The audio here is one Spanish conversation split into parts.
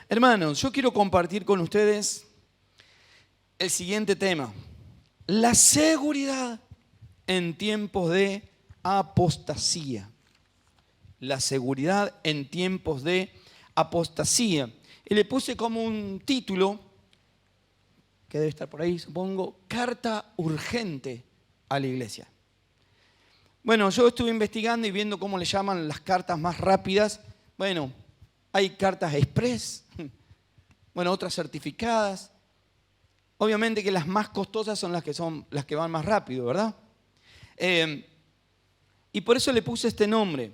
Hermanos, yo quiero compartir con ustedes el siguiente tema. La seguridad en tiempos de apostasía. La seguridad en tiempos de apostasía. Y le puse como un título, que debe estar por ahí, supongo, carta urgente a la iglesia. Bueno, yo estuve investigando y viendo cómo le llaman las cartas más rápidas. Bueno, hay cartas express, bueno, otras certificadas. Obviamente que las más costosas son las que van más rápido, ¿verdad? Y por eso le puse este nombre,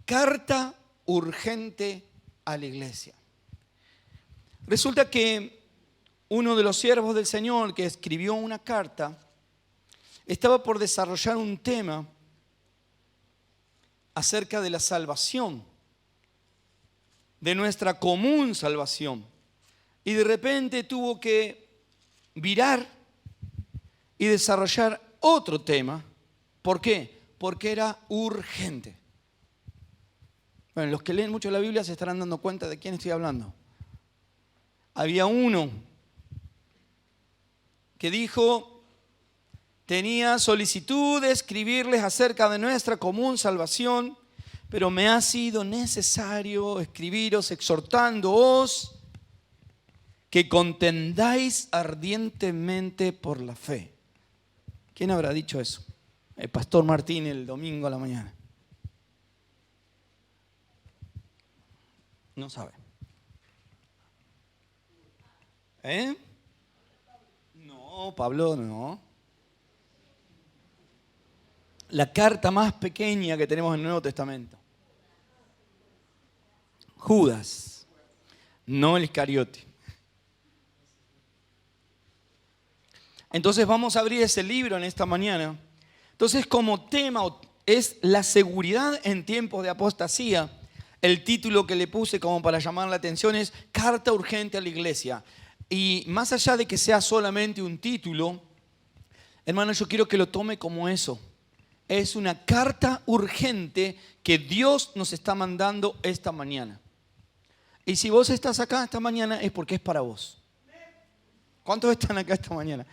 carta urgente a la iglesia. Resulta que uno de los siervos del Señor que escribió una carta estaba por desarrollar un tema acerca de la salvación, de nuestra común salvación. Y de repente tuvo que virar y desarrollar otro tema. ¿Por qué? Porque era urgente. Bueno, los que leen mucho la Biblia se estarán dando cuenta de quién estoy hablando. Había uno que dijo, tenía solicitud de escribirles acerca de nuestra común salvación, pero me ha sido necesario escribiros exhortándoos que contendáis ardientemente por la fe. ¿Quién habrá dicho eso? El pastor Martín el domingo a la mañana. No sabe. No, Pablo no. La carta más pequeña que tenemos en el Nuevo Testamento. Judas, no el Iscariote. Entonces vamos a abrir ese libro en esta mañana. Entonces como tema es la seguridad en tiempos de apostasía. El título que le puse como para llamar la atención es Carta urgente a la iglesia. Y más allá de que sea solamente un título, hermano, yo quiero que lo tome como eso. Es una carta urgente que Dios nos está mandando esta mañana. Y si vos estás acá esta mañana es porque es para vos. ¿Cuántos están acá esta mañana?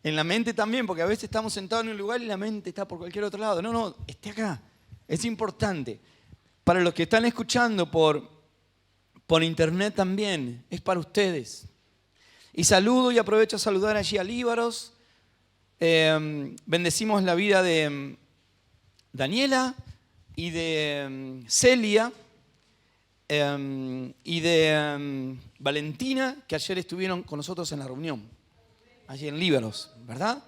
En la mente también, porque a veces estamos sentados en un lugar y la mente está por cualquier otro lado. No, esté acá. Es importante. Para los que están escuchando por internet también, es para ustedes. Y saludo y aprovecho a saludar allí a Líbaros. Bendecimos la vida de Daniela y de Celia y de Valentina, que ayer estuvieron con nosotros en la reunión, allí en Líbaros, ¿verdad?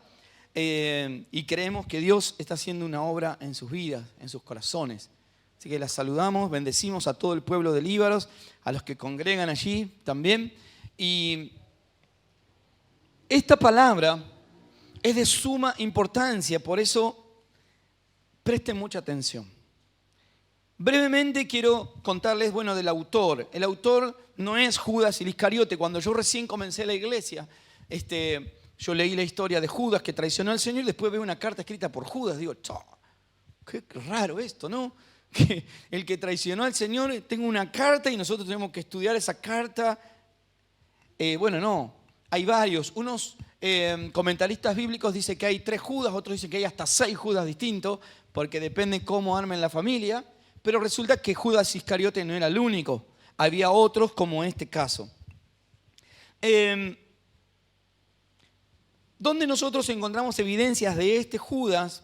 Y creemos que Dios está haciendo una obra en sus vidas, en sus corazones. Así que las saludamos, bendecimos a todo el pueblo de Líbaros, a los que congregan allí también. Y esta palabra es de suma importancia, por eso presten mucha atención. Brevemente quiero contarles, del autor. El autor no es Judas el Iscariote. Cuando yo recién comencé la iglesia, yo leí la historia de Judas que traicionó al Señor y después veo una carta escrita por Judas. Digo, qué raro esto, ¿no? Que el que traicionó al Señor tenga una carta y nosotros tenemos que estudiar esa carta. No, hay varios. Unos comentaristas bíblicos dicen que hay 3 Judas, otros dicen que hay hasta 6 Judas distintos, porque depende cómo armen la familia. Pero resulta que Judas Iscariote no era el único. Había otros como este caso. ¿Dónde nosotros encontramos evidencias de este Judas?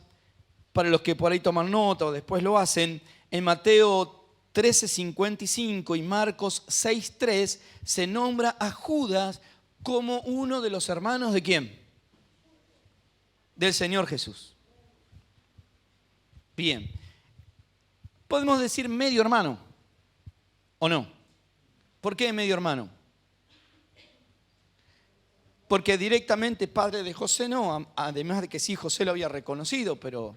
Para los que por ahí toman nota o después lo hacen, en Mateo 13:55 y Marcos 6:3 se nombra a Judas como uno de los hermanos ¿de quién? Del Señor Jesús. Bien. Podemos decir medio hermano, ¿o no? ¿Por qué medio hermano? Porque directamente padre de José no, además de que sí, José lo había reconocido, pero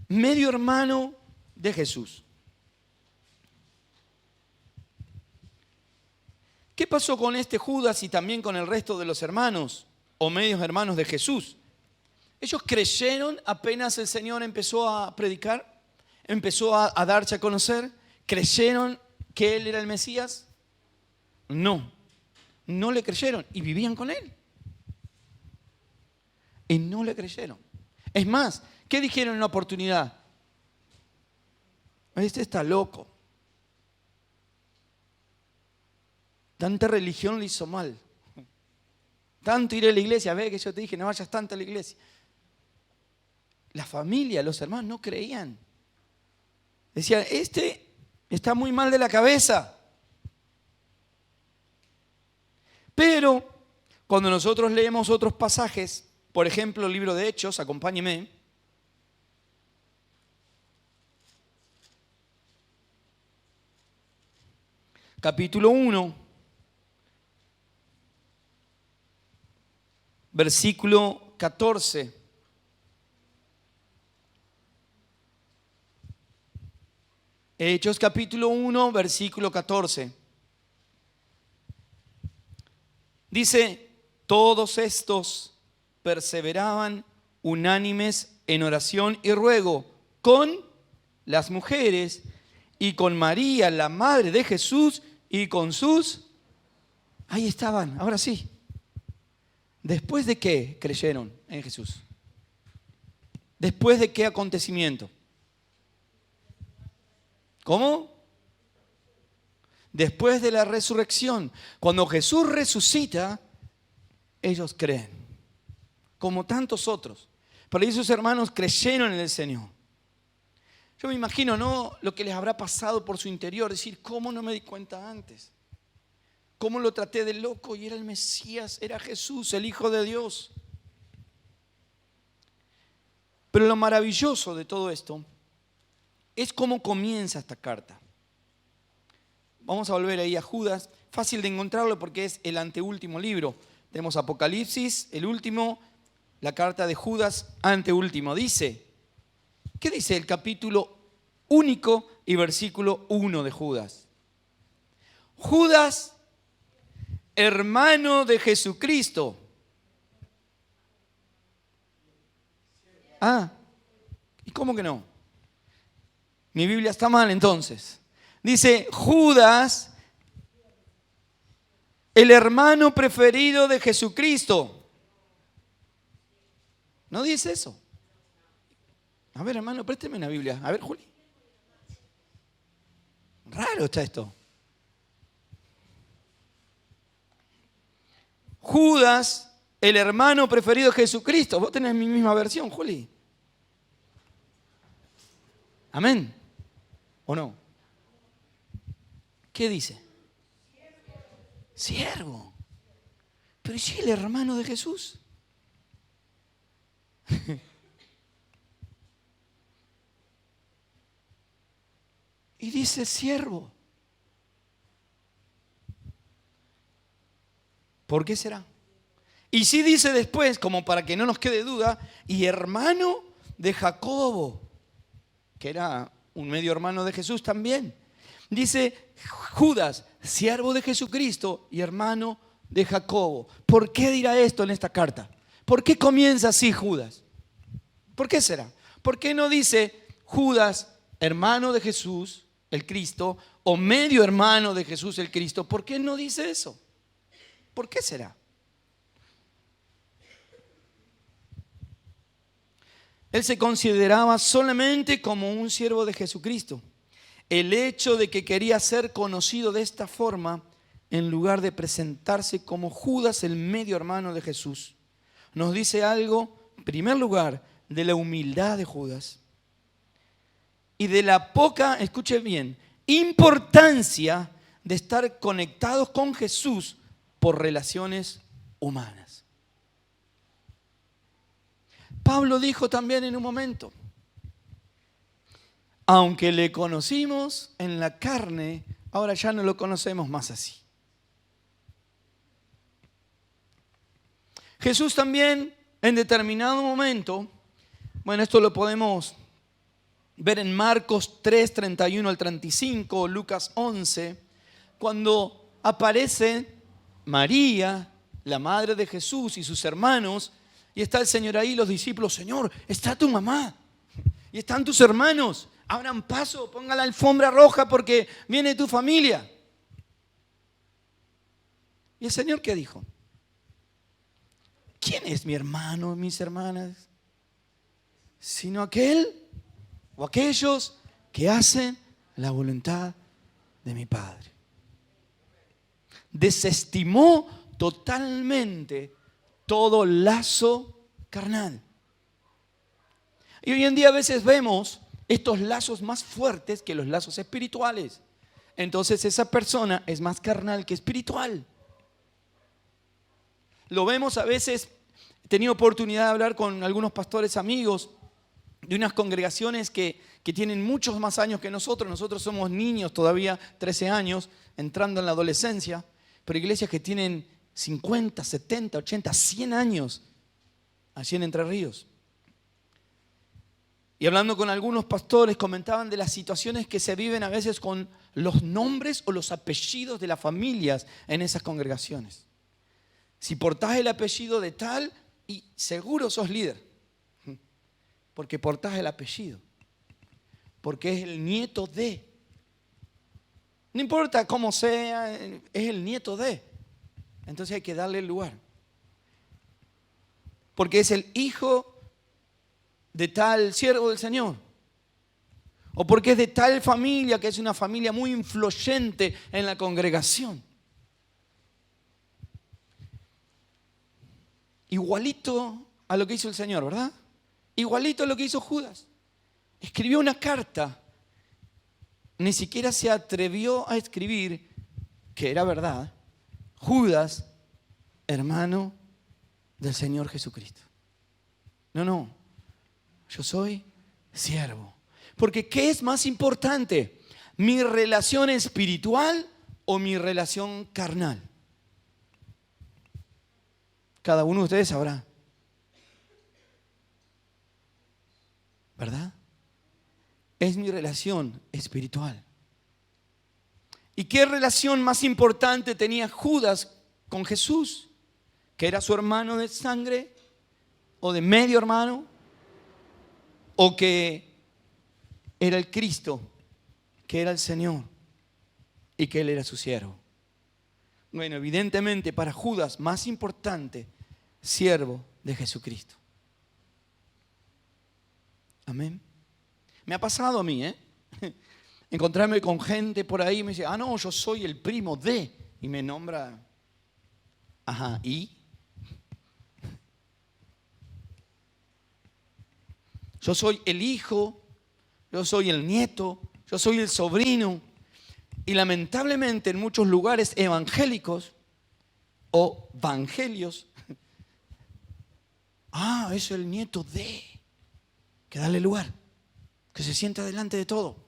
medio hermano de Jesús. ¿Qué pasó con este Judas y también con el resto de los hermanos o medios hermanos de Jesús? Ellos creyeron apenas el Señor empezó a predicar, empezó a darse a conocer, ¿Creyeron que Él era el Mesías? No, no le creyeron y vivían con Él. Y no le creyeron. Es más, ¿qué dijeron en una oportunidad? Este está loco. Tanta religión le hizo mal. Tanto ir a la iglesia, ve que yo te dije, no vayas tanto a la iglesia. La familia, los hermanos no creían. Decían, este está muy mal de la cabeza. Pero cuando nosotros leemos otros pasajes, por ejemplo, el libro de Hechos, acompáñeme. Capítulo 1, versículo 14. Hechos capítulo 1, versículo 14. Dice, todos estos perseveraban unánimes en oración y ruego con las mujeres y con María, la madre de Jesús, y con sus... Ahí estaban, ahora sí. ¿Después de qué creyeron en Jesús? ¿Después de qué acontecimiento? ¿Cómo? Después de la resurrección. Cuando Jesús resucita, ellos creen, como tantos otros. Pero esos hermanos creyeron en el Señor. Yo me imagino, ¿no?, lo que les habrá pasado por su interior, decir, ¿cómo no me di cuenta antes? ¿Cómo lo traté de loco y era el Mesías, era Jesús, el Hijo de Dios? Pero lo maravilloso de todo esto es cómo comienza esta carta. Vamos a volver ahí a Judas, fácil de encontrarlo porque es el anteúltimo libro. Tenemos Apocalipsis, el último, la carta de Judas, anteúltimo. Dice, ¿qué dice el capítulo único y versículo 1 de Judas? Judas, hermano de Jesucristo. Ah, ¿y cómo que no? Mi Biblia está mal entonces. Dice, Judas, el hermano preferido de Jesucristo. ¿No dice eso? A ver, hermano, présteme una Biblia. A ver, Juli. Raro está esto. Judas, el hermano preferido de Jesucristo. Vos tenés mi misma versión, Juli. Amén. ¿O no? ¿Qué dice? Siervo. Pero ¿y si el hermano de Jesús? Y dice siervo. ¿Por qué será? Y sí dice después, como para que no nos quede duda, y hermano de Jacobo, que era un medio hermano de Jesús también. Dice Judas, siervo de Jesucristo y hermano de Jacobo. ¿Por qué dirá esto en esta carta? ¿Por qué comienza así Judas? ¿Por qué será? ¿Por qué no dice Judas, hermano de Jesús, el Cristo, o medio hermano de Jesús, el Cristo? ¿Por qué no dice eso? ¿Por qué será? Él se consideraba solamente como un siervo de Jesucristo. El hecho de que quería ser conocido de esta forma, en lugar de presentarse como Judas, el medio hermano de Jesús, nos dice algo, en primer lugar, de la humildad de Judas y de la poca, escuche bien, importancia de estar conectados con Jesús por relaciones humanas. Pablo dijo también en un momento, aunque le conocimos en la carne, ahora ya no lo conocemos más así. Jesús también en determinado momento, bueno, esto lo podemos ver en Marcos 3, 31 al 35, Lucas 11, cuando aparece María, la madre de Jesús y sus hermanos, y está el Señor ahí, los discípulos, Señor, está tu mamá, y están tus hermanos abran paso, pongan la alfombra roja porque viene tu familia. ¿Y el Señor qué dijo? ¿Quién es mi hermano, mis hermanas? Sino aquel o aquellos que hacen la voluntad de mi Padre. Desestimó totalmente todo lazo carnal. Y hoy en día a veces vemos estos lazos más fuertes que los lazos espirituales. Entonces esa persona es más carnal que espiritual. Lo vemos a veces. He tenido oportunidad de hablar con algunos pastores amigos de unas congregaciones que tienen muchos más años que nosotros. Nosotros somos niños todavía, 13 años, entrando en la adolescencia. Pero iglesias que tienen 50, 70, 80, 100 años allí en Entre Ríos. Y hablando con algunos pastores, comentaban de las situaciones que se viven a veces con los nombres o los apellidos de las familias en esas congregaciones. Si portás el apellido de tal, y seguro sos líder, porque portás el apellido, porque es el nieto de. No importa cómo sea, es el nieto de. Entonces hay que darle el lugar. Porque es el hijo de tal siervo del Señor. O porque es de tal familia, que es una familia muy influyente en la congregación. Igualito a lo que hizo el Señor, ¿verdad? Igualito a lo que hizo Judas. Escribió una carta. Ni siquiera se atrevió a escribir, que era verdad, Judas, hermano del Señor Jesucristo. No. Yo soy siervo. Porque ¿qué es más importante? ¿Mi relación espiritual o mi relación carnal? Cada uno de ustedes sabrá. ¿Verdad? Es mi relación espiritual. ¿Y qué relación más importante tenía Judas con Jesús? ¿Que era su hermano de sangre? ¿O de medio hermano? ¿O que era el Cristo? ¿Que era el Señor? Y que Él era su siervo. Bueno, evidentemente para Judas más importante, siervo de Jesucristo. Amén. Me ha pasado a mí, encontrarme con gente por ahí y me dice, no, yo soy el primo de, y me nombra, ¿y? Yo soy el hijo, yo soy el nieto, yo soy el sobrino. Y lamentablemente en muchos lugares evangélicos o evangelios, es el nieto de, que dale lugar, que se sienta delante de todo.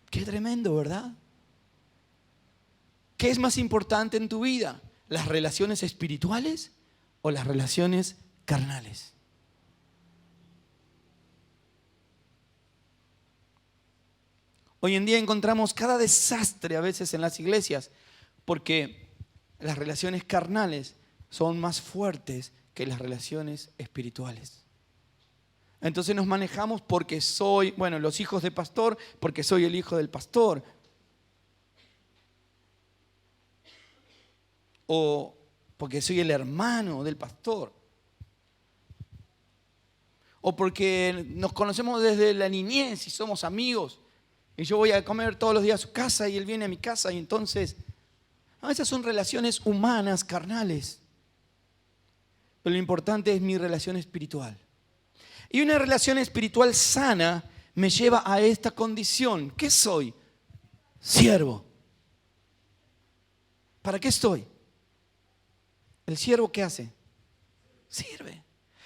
Qué tremendo, ¿verdad? ¿Qué es más importante en tu vida? ¿Las relaciones espirituales o las relaciones carnales? Hoy en día encontramos cada desastre a veces en las iglesias porque las relaciones carnales son más fuertes que las relaciones espirituales. Entonces nos manejamos porque soy, los hijos de pastor, porque soy el hijo del pastor. O porque soy el hermano del pastor. O porque nos conocemos desde la niñez y somos amigos. Y yo voy a comer todos los días a su casa y él viene a mi casa y entonces... esas son relaciones humanas, carnales. Pero lo importante es mi relación espiritual. Y una relación espiritual sana me lleva a esta condición. ¿Qué soy? Siervo. ¿Para qué estoy? ¿El siervo qué hace? Sirve.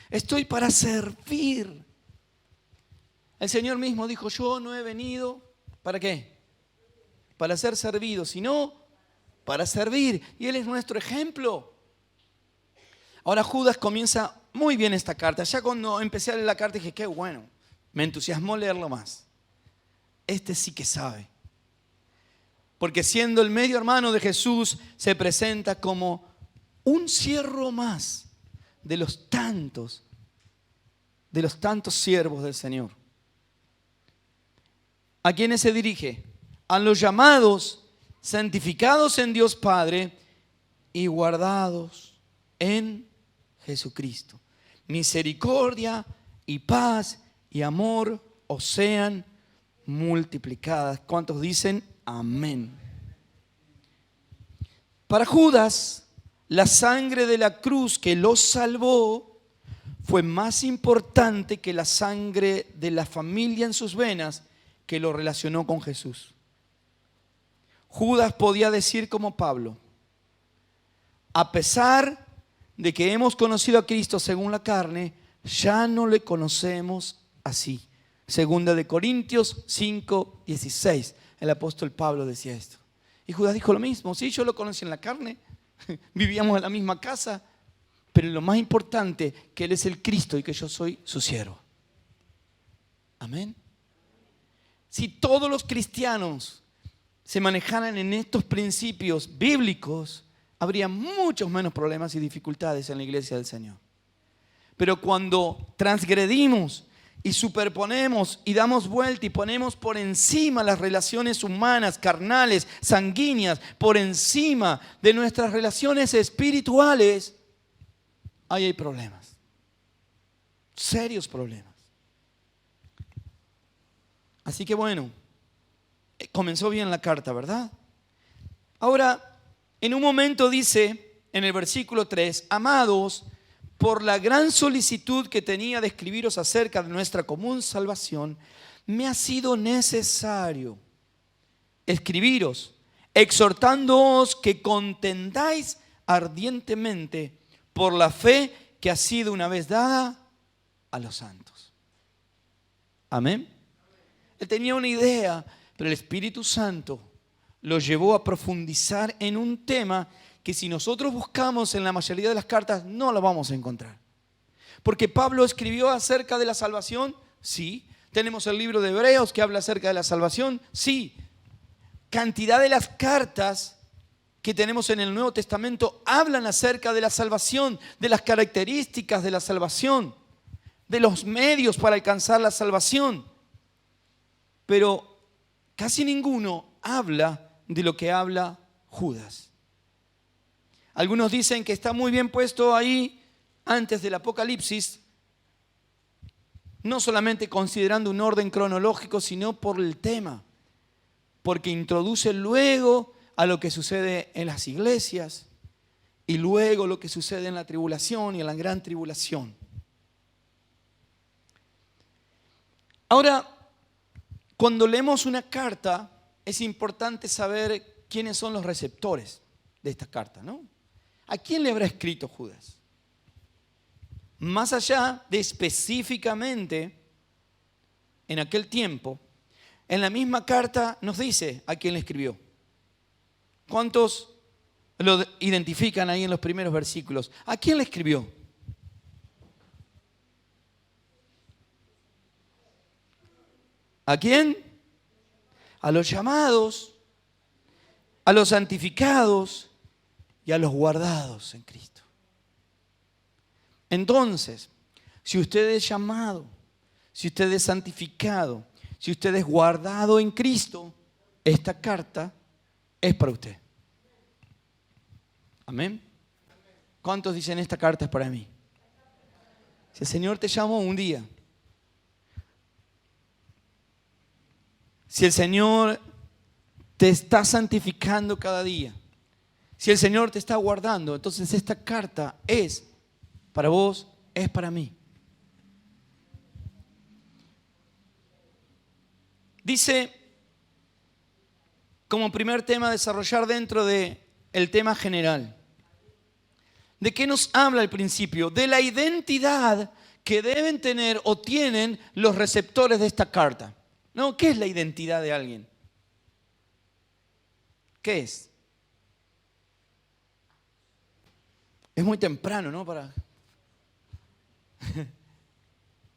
Estoy para servir. El Señor mismo dijo, yo no he venido, ¿para qué? Para ser servido, sino para servir. Y Él es nuestro ejemplo. Ahora Judas comienza muy bien esta carta. Ya cuando empecé a leer la carta dije, qué bueno. Me entusiasmó leerlo más. Este sí que sabe. Porque siendo el medio hermano de Jesús, se presenta como un siervo más de los tantos de los tantos siervos del Señor. ¿A quiénes se dirige? A los llamados, santificados en Dios Padre y guardados en Jesucristo. Misericordia y paz y amor os sean multiplicadas. ¿Cuántos dicen amén? Para Judas, la sangre de la cruz que los salvó fue más importante que la sangre de la familia en sus venas que lo relacionó con Jesús. Judas podía decir como Pablo: a pesar de que hemos conocido a Cristo según la carne, ya no le conocemos así. Segunda de Corintios 5:16. El apóstol Pablo decía esto. Y Judas dijo lo mismo. Sí, yo lo conocí en la carne, vivíamos en la misma casa, pero lo más importante, que Él es el Cristo y que yo soy su siervo. Amén. Si todos los cristianos se manejaran en estos principios bíblicos, habría muchos menos problemas y dificultades en la iglesia del Señor. Pero cuando transgredimos y superponemos y damos vuelta y ponemos por encima las relaciones humanas, carnales, sanguíneas, por encima de nuestras relaciones espirituales, ahí hay problemas, serios problemas. Así que bueno, comenzó bien la carta, ¿verdad? Ahora, en un momento dice en el versículo 3, amados, por la gran solicitud que tenía de escribiros acerca de nuestra común salvación, me ha sido necesario escribiros, exhortándoos que contendáis ardientemente por la fe que ha sido una vez dada a los santos. Amén. Él tenía una idea, pero el Espíritu Santo lo llevó a profundizar en un tema que si nosotros buscamos en la mayoría de las cartas no lo vamos a encontrar. Porque Pablo escribió acerca de la salvación, sí. Tenemos el libro de Hebreos que habla acerca de la salvación, sí. Cantidad de las cartas que tenemos en el Nuevo Testamento hablan acerca de la salvación, de las características de la salvación, de los medios para alcanzar la salvación. Pero casi ninguno habla de lo que habla Judas. Algunos dicen que está muy bien puesto ahí antes del Apocalipsis, no solamente considerando un orden cronológico, sino por el tema, porque introduce luego a lo que sucede en las iglesias y luego lo que sucede en la tribulación y en la gran tribulación. Ahora, cuando leemos una carta, es importante saber quiénes son los receptores de esta carta, ¿no? ¿A quién le habrá escrito Judas? Más allá de específicamente en aquel tiempo, en la misma carta nos dice a quién le escribió. ¿Cuántos lo identifican ahí en los primeros versículos? ¿A quién le escribió? ¿A quién? A los llamados, a los santificados y a los guardados en Cristo. Entonces, si usted es llamado, si usted es santificado, si usted es guardado en Cristo, esta carta es para usted. Amén. ¿Cuántos dicen esta carta es para mí? Si el Señor te llamó un día, si el Señor te está santificando cada día, si el Señor te está guardando, entonces esta carta es para vos, es para mí. Dice, como primer tema a desarrollar dentro del tema general, ¿de qué nos habla al principio? De la identidad que deben tener o tienen los receptores de esta carta. No, ¿qué es la identidad de alguien? ¿Qué es? Es muy temprano, ¿no?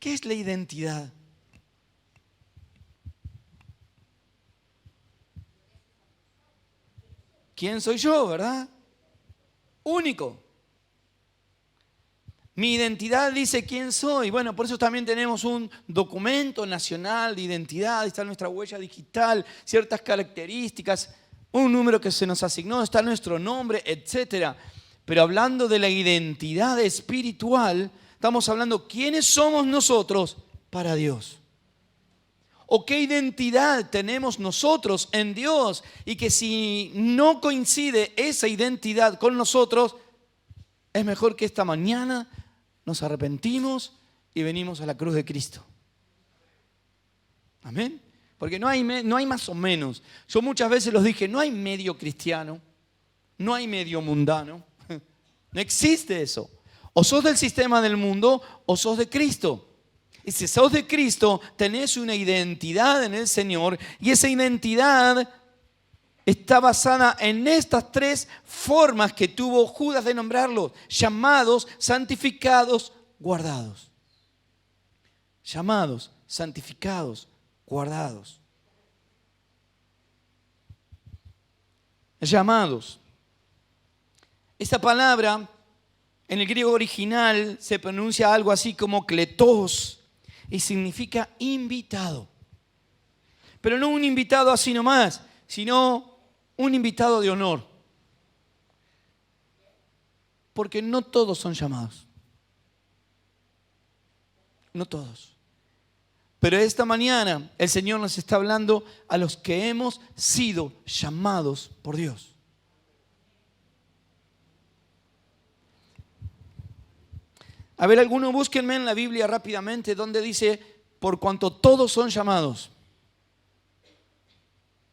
¿Qué es la identidad? ¿Quién soy yo, verdad? Único. Mi identidad dice quién soy. Bueno, por eso también tenemos un documento nacional de identidad, está nuestra huella digital, ciertas características, un número que se nos asignó, está nuestro nombre, etc. Pero hablando de la identidad espiritual, estamos hablando quiénes somos nosotros para Dios. O qué identidad tenemos nosotros en Dios y que si no coincide esa identidad con nosotros, es mejor que esta mañana nos arrepentimos y venimos a la cruz de Cristo. Amén. Porque no hay más o menos. Yo muchas veces los dije, no hay medio cristiano, no hay medio mundano. No existe eso. O sos del sistema del mundo o sos de Cristo. Y si sos de Cristo, tenés una identidad en el Señor y esa identidad está basada en estas tres formas que tuvo Judas de nombrarlos: llamados, santificados, guardados. Llamados, santificados, guardados. Llamados. Esta palabra en el griego original se pronuncia algo así como kletos y significa invitado. Pero no un invitado así nomás, sino un invitado de honor. Porque no todos son llamados. No todos. Pero esta mañana el Señor nos está hablando a los que hemos sido llamados por Dios. A ver, algunos búsquenme en la Biblia rápidamente donde dice, por cuanto todos son llamados.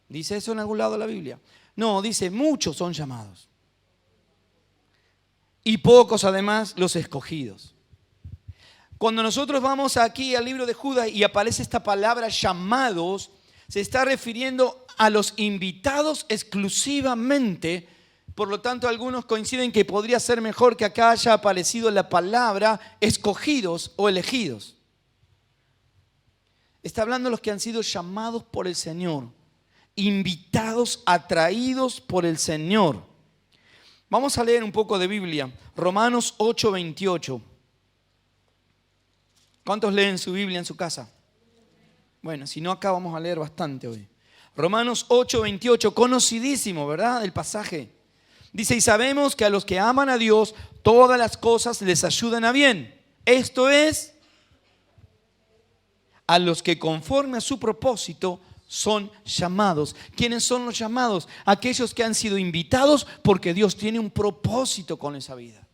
¿Dice eso en algún lado de la Biblia? No, dice muchos son llamados. Y pocos además los escogidos. Cuando nosotros vamos aquí al libro de Judas y aparece esta palabra llamados, se está refiriendo a los invitados exclusivamente. Por lo tanto, algunos coinciden que podría ser mejor que acá haya aparecido la palabra escogidos o elegidos. Está hablando de los que han sido llamados por el Señor, invitados, atraídos por el Señor. Vamos a leer un poco de Biblia. Romanos 8:28. ¿Cuántos leen su Biblia en su casa? Bueno, si no, acá vamos a leer bastante hoy. Romanos 8:28, conocidísimo, ¿verdad? El pasaje. Dice, y sabemos que a los que aman a Dios, todas las cosas les ayudan a bien. Esto es, a los que conforme a su propósito son llamados. ¿Quiénes son los llamados? Aquellos que han sido invitados porque Dios tiene un propósito con esa vida.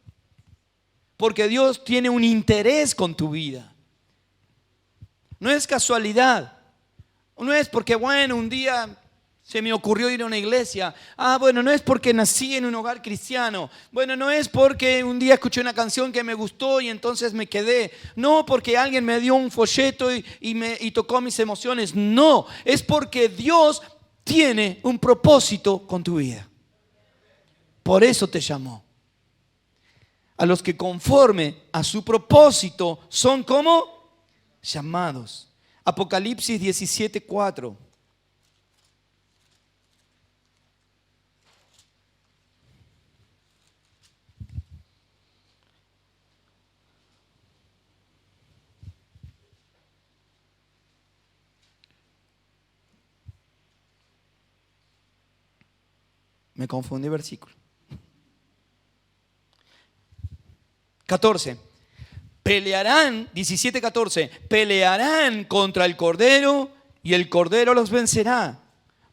Porque Dios tiene un interés con tu vida. No es casualidad. No es porque, bueno, un día se me ocurrió ir a una iglesia. Bueno, no es porque nací en un hogar cristiano. Bueno, no es porque un día escuché una canción que me gustó y entonces me quedé. No porque alguien me dio un folleto y tocó mis emociones. No, es porque Dios tiene un propósito con tu vida. Por eso te llamó. A los que conforme a su propósito son como llamados. Apocalipsis 17:4. Me confundí versículo. 14. Pelearán, 17:14. Pelearán contra el Cordero y el Cordero los vencerá.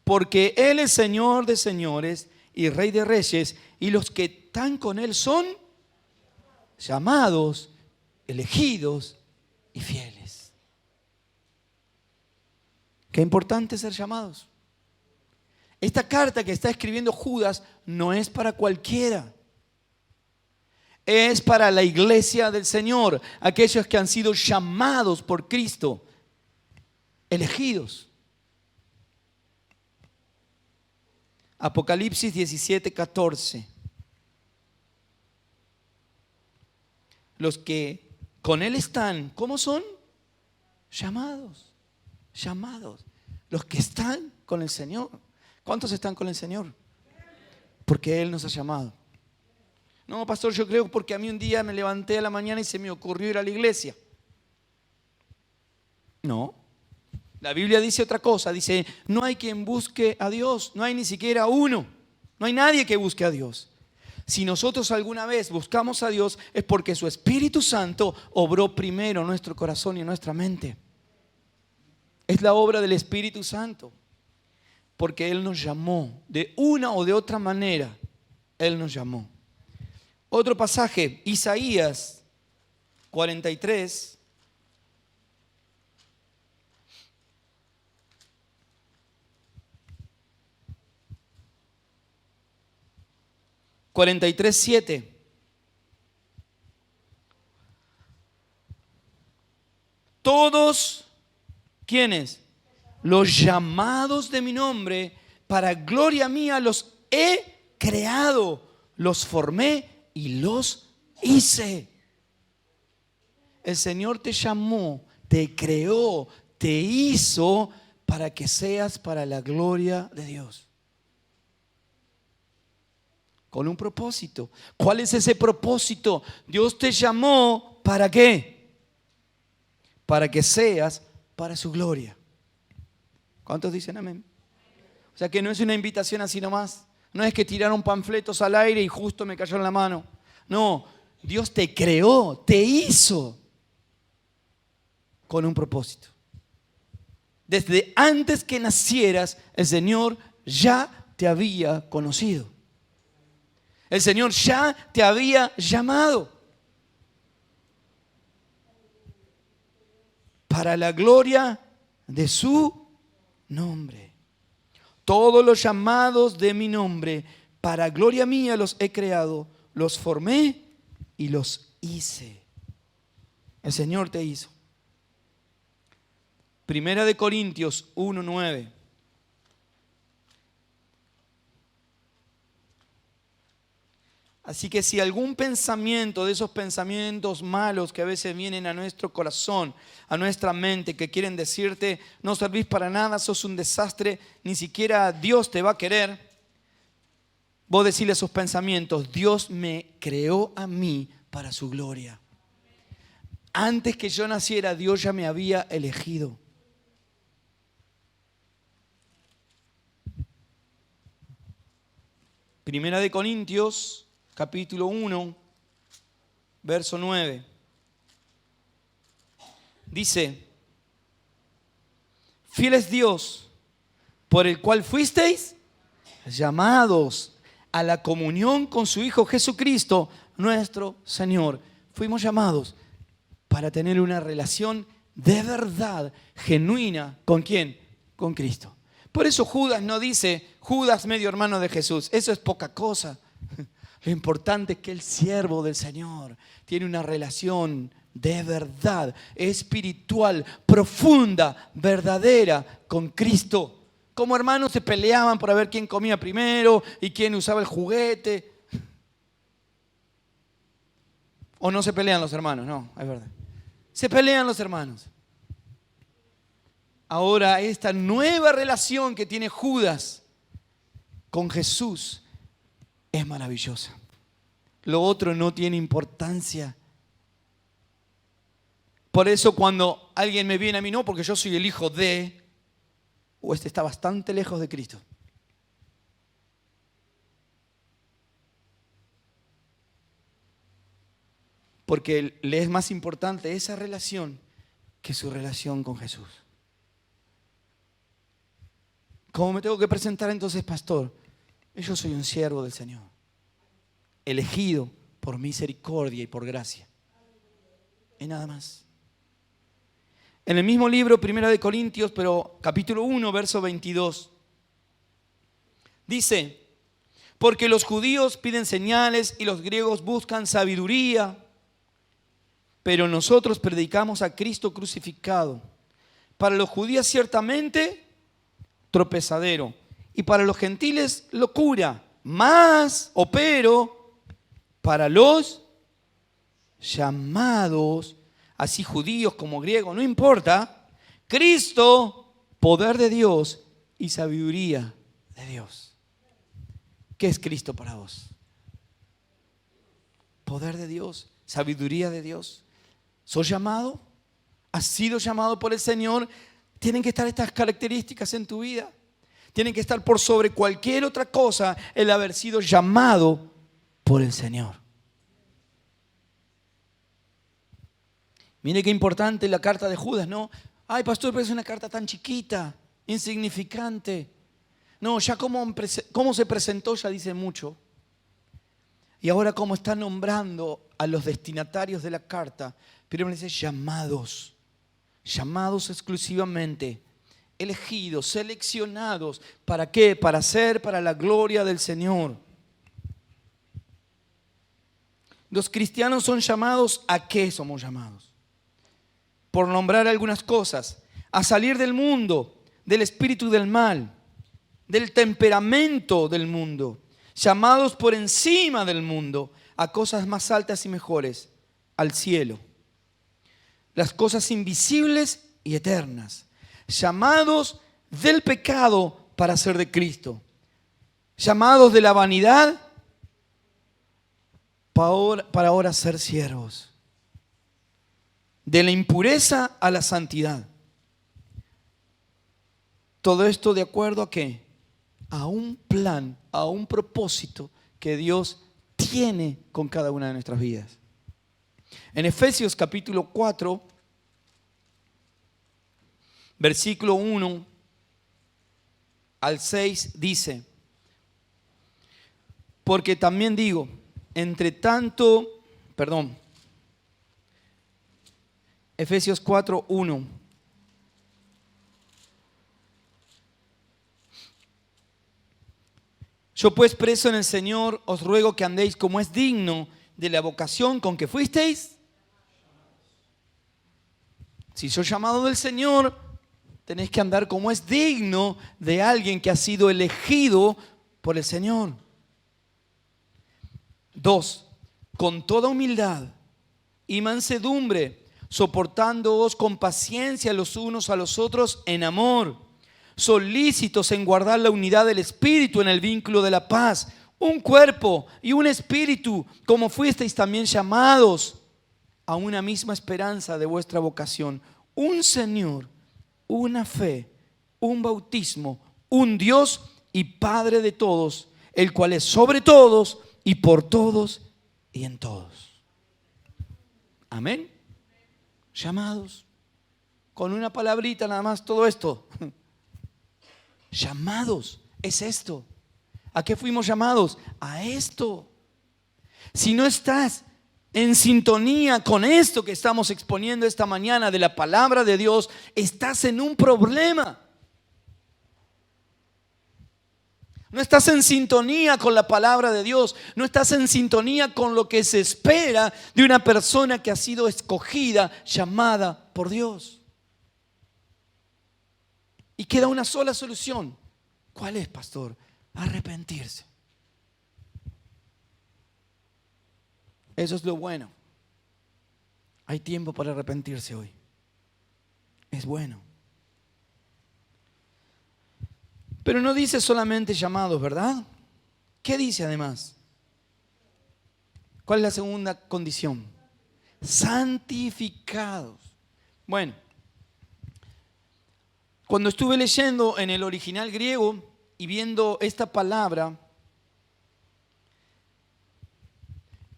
Porque Él es Señor de señores y Rey de reyes. Y los que están con Él son llamados, elegidos y fieles. Qué importante ser llamados. Esta carta que está escribiendo Judas no es para cualquiera. Es para la iglesia del Señor, aquellos que han sido llamados por Cristo, elegidos. Apocalipsis 17:14. Los que con Él están, ¿cómo son? Llamados, llamados. Los que están con el Señor. ¿Cuántos están con el Señor? Porque Él nos ha llamado. No, pastor, yo creo porque a mí un día me levanté a la mañana y se me ocurrió ir a la iglesia. No. La Biblia dice otra cosa. Dice, no hay quien busque a Dios. No hay ni siquiera uno. No hay nadie que busque a Dios. Si nosotros alguna vez buscamos a Dios es porque su Espíritu Santo obró primero en nuestro corazón y en nuestra mente. Es la obra del Espíritu Santo. Porque Él nos llamó. De una o de otra manera, Él nos llamó. Otro pasaje, Isaías 43. 43:7. Todos, ¿quiénes? Los llamados de mi nombre, para gloria mía los he creado, los formé y los hice. El Señor te llamó, te creó, te hizo para que seas para la gloria de Dios. Con un propósito. ¿Cuál es ese propósito? Dios te llamó, ¿para qué? Para que seas para su gloria. ¿Cuántos dicen amén? O sea que no es una invitación así nomás. No es que tiraron panfletos al aire y justo me cayó en la mano. No, Dios te creó, te hizo con un propósito. Desde antes que nacieras, el Señor ya te había conocido. El Señor ya te había llamado para la gloria de su nombre. Todos los llamados de mi nombre, para gloria mía los he creado, los formé y los hice. El Señor te hizo. Primera de Corintios 1:9. Así que si algún pensamiento de esos pensamientos malos que a veces vienen a nuestro corazón, a nuestra mente, que quieren decirte, no servís para nada, sos un desastre, ni siquiera Dios te va a querer, vos decirle a esos pensamientos, Dios me creó a mí para su gloria. Antes que yo naciera, Dios ya me había elegido. Primera de Corintios capítulo 1, verso 9. Dice, fiel es Dios, por el cual fuisteis llamados a la comunión con su Hijo Jesucristo, nuestro Señor. Fuimos llamados para tener una relación de verdad, genuina. ¿Con quién? Con Cristo. Por eso Judas no dice, Judas medio hermano de Jesús. Eso es poca cosa. Lo importante es que el siervo del Señor tiene una relación de verdad, espiritual, profunda, verdadera con Cristo. Como hermanos se peleaban por ver quién comía primero y quién usaba el juguete. ¿O no se pelean los hermanos? No, es verdad. Se pelean los hermanos. Ahora esta nueva relación que tiene Judas con Jesús es maravillosa. Lo otro no tiene importancia. Por eso cuando alguien me viene a mí, no, porque yo soy el hijo de, o este está bastante lejos de Cristo. Porque le es más importante esa relación que su relación con Jesús. ¿Cómo me tengo que presentar entonces, pastor? Yo soy un siervo del Señor, elegido por misericordia y por gracia. Y nada más. En el mismo libro, Primera de Corintios, pero capítulo 1, verso 22, dice, porque los judíos piden señales y los griegos buscan sabiduría, pero nosotros predicamos a Cristo crucificado. Para los judíos ciertamente tropezadero, y para los gentiles locura, mas, o pero, para los llamados, así judíos como griegos, no importa, Cristo, poder de Dios y sabiduría de Dios. ¿Qué es Cristo para vos? poder de Dios, sabiduría de Dios. ¿Sos llamado? ¿Has sido llamado por el Señor? Tienen que estar estas características en tu vida. Tienen que estar por sobre cualquier otra cosa el haber sido llamado por el Señor. Mire qué importante la carta de Judas, ¿no? Ay, pastor, pero es una carta tan chiquita, insignificante. No, ya cómo se presentó ya dice mucho. Y ahora cómo está nombrando a los destinatarios de la carta. Pero me dice llamados. Llamados exclusivamente. Elegidos, seleccionados. ¿Para qué? Para ser para la gloria del Señor. Los cristianos son llamados, ¿a qué somos llamados? Por nombrar algunas cosas, a salir del mundo, del espíritu del mal, del temperamento del mundo, llamados por encima del mundo a cosas más altas y mejores, al cielo, las cosas invisibles y eternas, llamados del pecado para ser de Cristo, llamados de la vanidad para ahora ser siervos. De la impureza a la santidad. Todo esto de acuerdo a qué? A un plan, a un propósito que Dios tiene con cada una de nuestras vidas. En Efesios capítulo 4, versículo 1 al 6 dice: porque también digo, Efesios 4, 1. Yo pues, preso en el Señor, os ruego que andéis como es digno de la vocación con que fuisteis. Si sos llamado del Señor, tenés que andar como es digno de alguien que ha sido elegido por el Señor. 2. Con toda humildad y mansedumbre, soportándoos con paciencia los unos a los otros en amor, solícitos en guardar la unidad del Espíritu en el vínculo de la paz, un cuerpo y un espíritu, como fuisteis también llamados a una misma esperanza de vuestra vocación, un Señor, una fe, un bautismo, un Dios y Padre de todos, el cual es sobre todos y por todos y en todos. Amén. Llamados. Con una palabrita nada más todo esto. Llamados. Es esto. ¿A qué fuimos llamados? A esto. Si no estás en sintonía con esto que estamos exponiendo esta mañana de la palabra de Dios, estás en un problema. No estás en sintonía con la palabra de Dios. No estás en sintonía con lo que se espera de una persona que ha sido escogida, llamada por Dios. Y queda una sola solución. ¿Cuál es, pastor? Arrepentirse. Eso es lo bueno. Hay tiempo para arrepentirse hoy. Es bueno. Pero no dice solamente llamados, ¿verdad? ¿Qué dice además? ¿Cuál es la segunda condición? Santificados. Bueno, cuando estuve leyendo en el original griego y viendo esta palabra,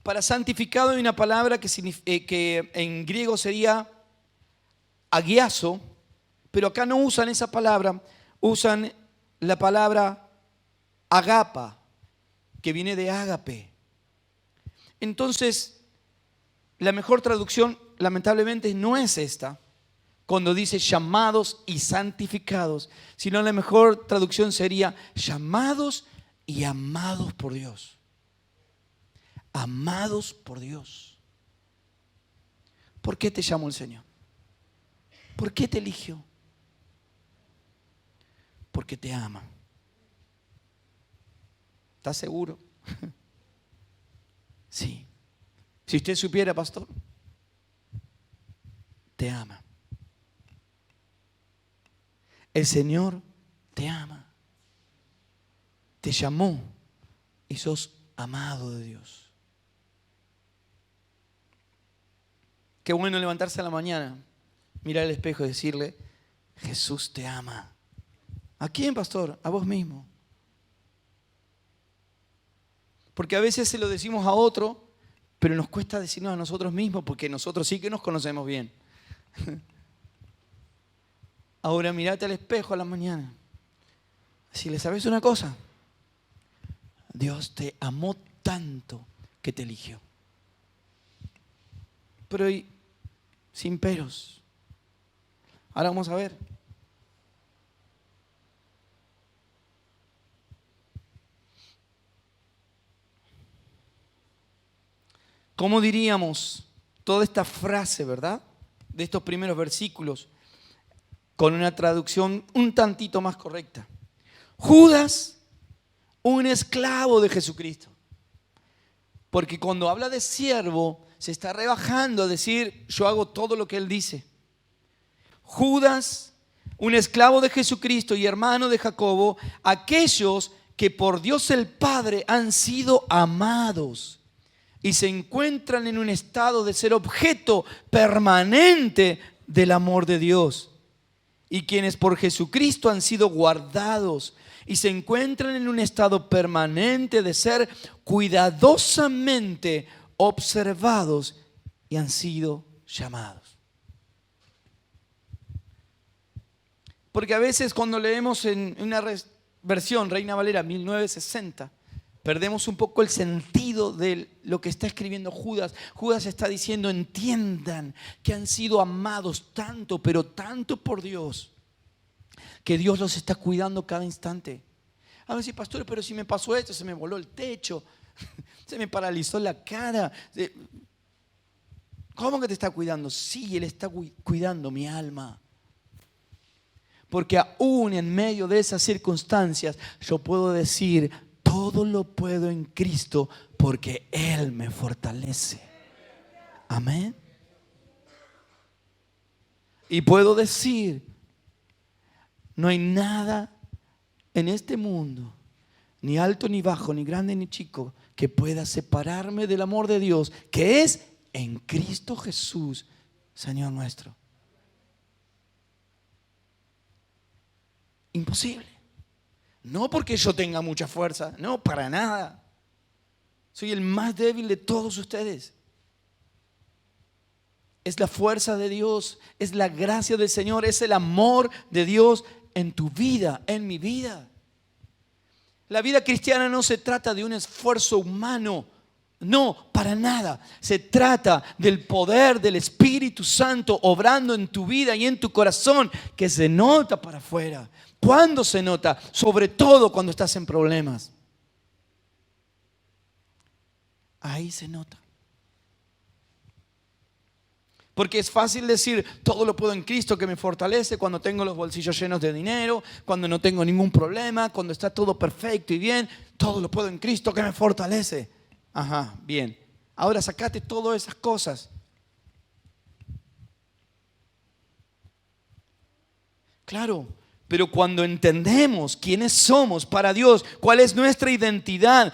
para santificado hay una palabra que en griego sería agiazo, pero acá no usan esa palabra, usan la palabra agapa, que viene de ágape. Entonces, la mejor traducción, lamentablemente, no es esta, cuando dice llamados y santificados, sino la mejor traducción sería llamados y amados por Dios. Amados por Dios. ¿Por qué te llamó el Señor? ¿Por qué te eligió? Porque te ama. ¿Estás seguro? Sí. Si usted supiera, pastor, te ama. El Señor te ama. Te llamó y sos amado de Dios. Qué bueno levantarse a la mañana, mirar al espejo y decirle, Jesús te ama. ¿A quién, pastor? A vos mismo. Porque a veces se lo decimos a otro, pero nos cuesta decirnos a nosotros mismos, porque nosotros sí que nos conocemos bien. Ahora mirate al espejo a la mañana. Si le sabes una cosa, Dios te amó tanto que te eligió. Pero sin peros. Ahora vamos a ver. ¿Cómo diríamos toda esta frase, verdad? De estos primeros versículos, con una traducción un tantito más correcta. Judas, un esclavo de Jesucristo. Porque cuando habla de siervo, se está rebajando a decir, yo hago todo lo que él dice. Judas, un esclavo de Jesucristo y hermano de Jacobo, aquellos que por Dios el Padre han sido amados y se encuentran en un estado de ser objeto permanente del amor de Dios. Y quienes por Jesucristo han sido guardados y se encuentran en un estado permanente de ser cuidadosamente observados y han sido llamados. Porque a veces cuando leemos en una versión, Reina Valera 1960, perdemos un poco el sentido de lo que está escribiendo Judas. Judas está diciendo, entiendan que han sido amados tanto, pero tanto por Dios, que Dios los está cuidando cada instante. A ver si, pastor, pero si me pasó esto, se me voló el techo, se me paralizó la cara. ¿Cómo que te está cuidando? Sí, Él está cuidando mi alma. Porque aún en medio de esas circunstancias, yo puedo decir, todo lo puedo en Cristo porque Él me fortalece. Amén. Y puedo decir, no hay nada en este mundo, ni alto ni bajo, ni grande ni chico, que pueda separarme del amor de Dios, que es en Cristo Jesús, Señor nuestro. Imposible. No porque yo tenga mucha fuerza, no, para nada. Soy el más débil de todos ustedes. Es la fuerza de Dios, es la gracia del Señor, es el amor de Dios en tu vida, en mi vida. La vida cristiana no se trata de un esfuerzo humano, no, para nada. Se trata del poder del Espíritu Santo obrando en tu vida y en tu corazón, que se nota para afuera. ¿Cuándo se nota? Sobre todo cuando estás en problemas. Ahí se nota. Porque es fácil decir, todo lo puedo en Cristo que me fortalece, cuando tengo los bolsillos llenos de dinero, cuando no tengo ningún problema, cuando está todo perfecto y bien, todo lo puedo en Cristo que me fortalece. Ajá, bien. Ahora sacate todas esas cosas. Claro. Pero cuando entendemos quiénes somos para Dios, cuál es nuestra identidad,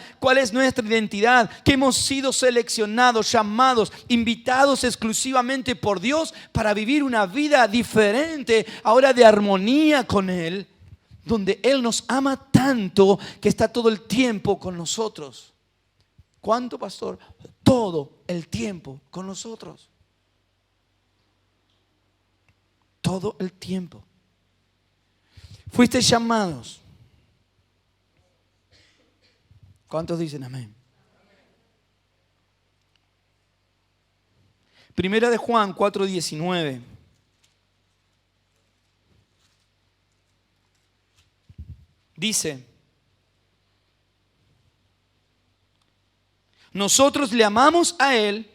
que hemos sido seleccionados, llamados, invitados exclusivamente por Dios para vivir una vida diferente, ahora de armonía con Él, donde Él nos ama tanto que está todo el tiempo con nosotros. ¿Cuánto, pastor? Todo el tiempo con nosotros. Todo el tiempo. Fuiste llamados. ¿Cuántos dicen amén? Primera de Juan 4:19. Dice, nosotros le amamos a Él.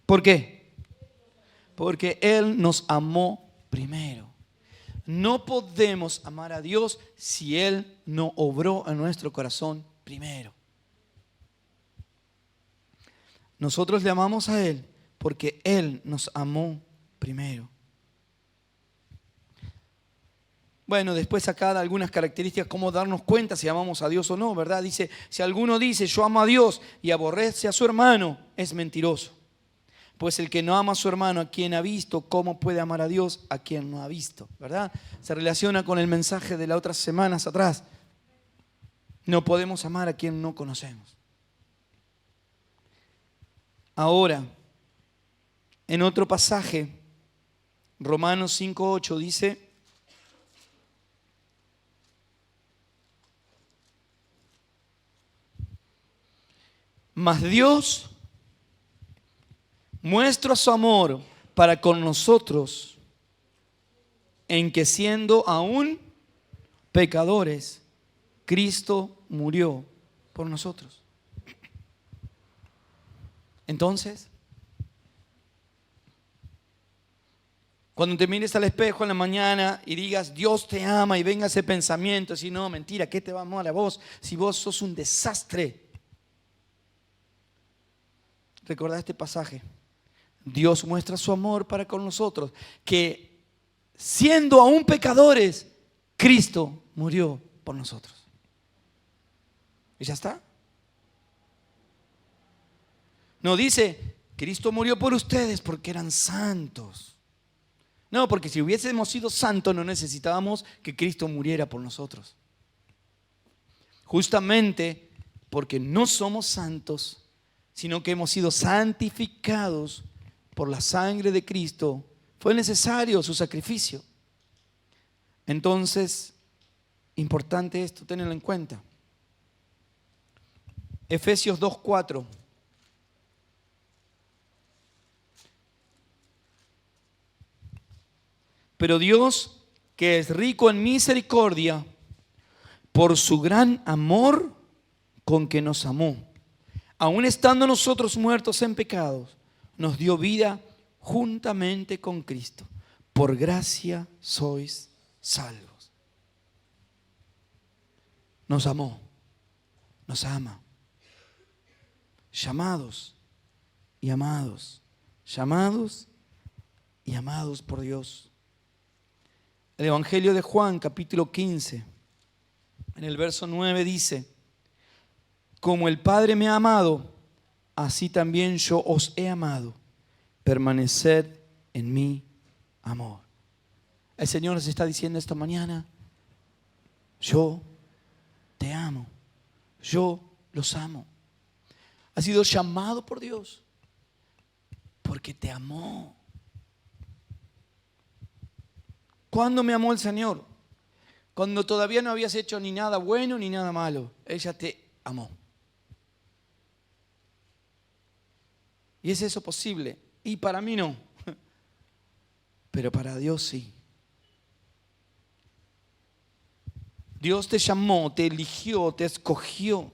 ¿Por qué? Porque Él nos amó primero. No podemos amar a Dios si Él no obró en nuestro corazón primero. Nosotros le amamos a Él porque Él nos amó primero. Bueno, después acá da algunas características, cómo darnos cuenta si amamos a Dios o no, ¿verdad? Dice, si alguno dice yo amo a Dios y aborrece a su hermano, es mentiroso. Pues el que no ama a su hermano, a quien ha visto, ¿cómo puede amar a Dios a quien no ha visto? ¿Verdad? Se relaciona con el mensaje de las otras semanas atrás. No podemos amar a quien no conocemos. Ahora, en otro pasaje, Romanos 5:8 dice: mas Dios muestra su amor para con nosotros en que siendo aún pecadores, Cristo murió por nosotros. Entonces, cuando te mires al espejo en la mañana y digas Dios te ama y venga ese pensamiento, si no, mentira, ¿qué te va a amar a vos si vos sos un desastre? Recordá este pasaje. Dios muestra su amor para con nosotros, que siendo aún pecadores, Cristo murió por nosotros. ¿Y ya está? No dice, Cristo murió por ustedes porque eran santos. No, porque si hubiésemos sido santos no necesitábamos que Cristo muriera por nosotros. Justamente porque no somos santos, sino que hemos sido santificados por la sangre de Cristo, fue necesario su sacrificio. Entonces, importante esto, tenerlo en cuenta. Efesios 2:4. Pero Dios, que es rico en misericordia, por su gran amor con que nos amó, aun estando nosotros muertos en pecados, nos dio vida juntamente con Cristo. Por gracia sois salvos. Nos amó, nos ama. Llamados y amados, llamados y amados por Dios. El Evangelio de Juan, capítulo 15, en el verso 9 dice: como el Padre me ha amado, así también yo os he amado. Permaneced en mi amor. El Señor nos está diciendo esta mañana: yo te amo, yo los amo. Has sido llamado por Dios porque te amó. ¿Cuándo me amó el Señor? Cuando todavía no habías hecho ni nada bueno ni nada malo. Ella te amó. ¿Y es eso posible? Y para mí no. Pero para Dios sí. Dios te llamó, te eligió, te escogió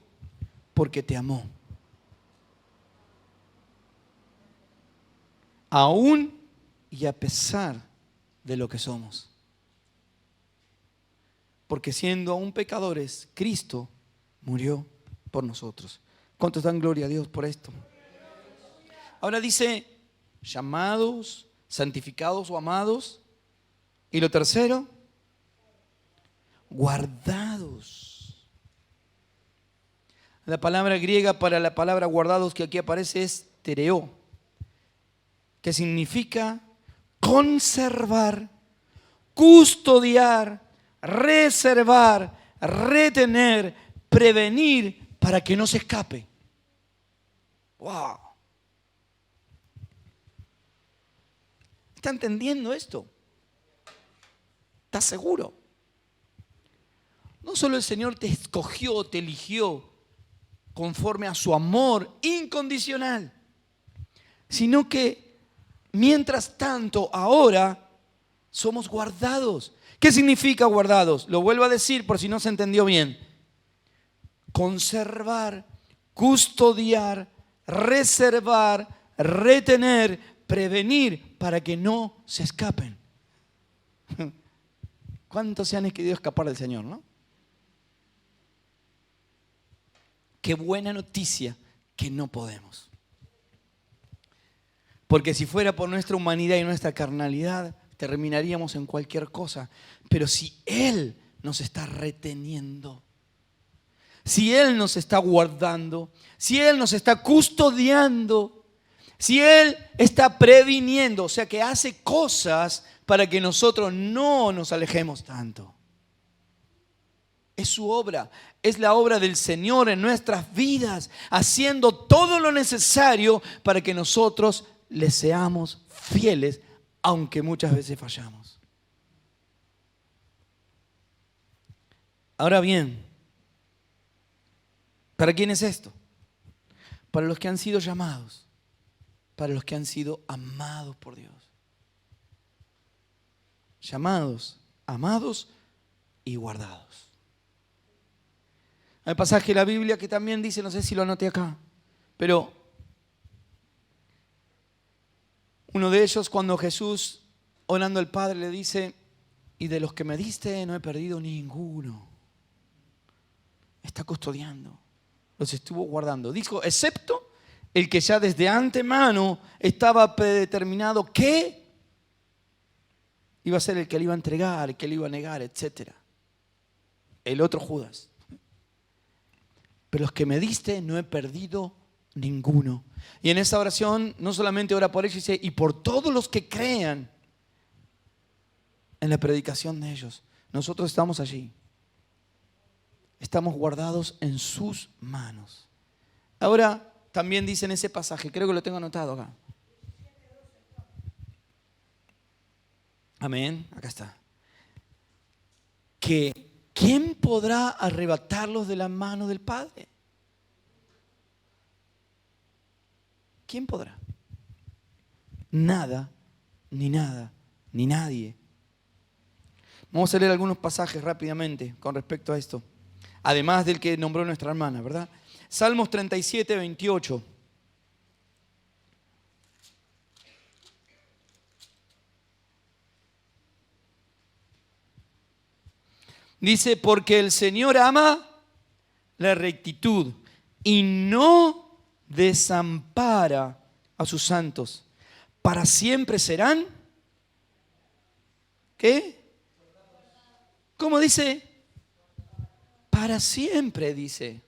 porque te amó. Aún y a pesar de lo que somos. Porque siendo aún pecadores, Cristo murió por nosotros. ¿Cuántos dan gloria a Dios por esto? Ahora dice, llamados, santificados o amados. Y lo tercero, guardados. La palabra griega para la palabra guardados que aquí aparece es tereo, que significa conservar, custodiar, reservar, retener, prevenir para que no se escape. ¡Wow! ¿Está entendiendo esto? ¿Estás seguro? No solo el Señor te escogió, te eligió conforme a su amor incondicional, sino que mientras tanto ahora somos guardados. ¿Qué significa guardados? Lo vuelvo a decir por si no se entendió bien. Conservar, custodiar, reservar, retener, prevenir para que no se escapen. ¿Cuántos se han querido escapar del Señor, no? Qué buena noticia que no podemos. Porque si fuera por nuestra humanidad y nuestra carnalidad, terminaríamos en cualquier cosa. Pero si Él nos está reteniendo, si Él nos está guardando, si Él nos está custodiando, Si Él está previniendo, o sea que hace cosas para que nosotros no nos alejemos tanto. Es su obra, es la obra del Señor en nuestras vidas, haciendo todo lo necesario para que nosotros le seamos fieles, aunque muchas veces fallamos. Ahora bien, ¿para quién es esto? Para los que han sido llamados, para los que han sido amados por Dios. Llamados, amados y guardados. Hay pasaje de la Biblia que también dice, no sé si lo anoté acá, pero uno de ellos cuando Jesús, orando al Padre, le dice, y de los que me diste no he perdido ninguno. Está custodiando, los estuvo guardando. Dijo, excepto el que ya desde antemano estaba predeterminado que iba a ser el que le iba a entregar, el que le iba a negar, etc. El otro Judas. Pero los que me diste no he perdido ninguno. Y en esa oración no solamente ora por ellos, dice, y por todos los que crean en la predicación de ellos. Nosotros estamos allí. Estamos guardados en sus manos. Ahora, también dice en ese pasaje, creo que lo tengo anotado acá. Amén, acá está. Que ¿quién podrá arrebatarlos de la mano del Padre? ¿Quién podrá? Nada, ni nada, ni nadie. Vamos a leer algunos pasajes rápidamente con respecto a esto. Además del que nombró nuestra hermana, ¿verdad? Salmos 37, 28. Dice, porque el Señor ama la rectitud y no desampara a sus santos. Para siempre serán, ¿qué? ¿Cómo dice? Para siempre, dice.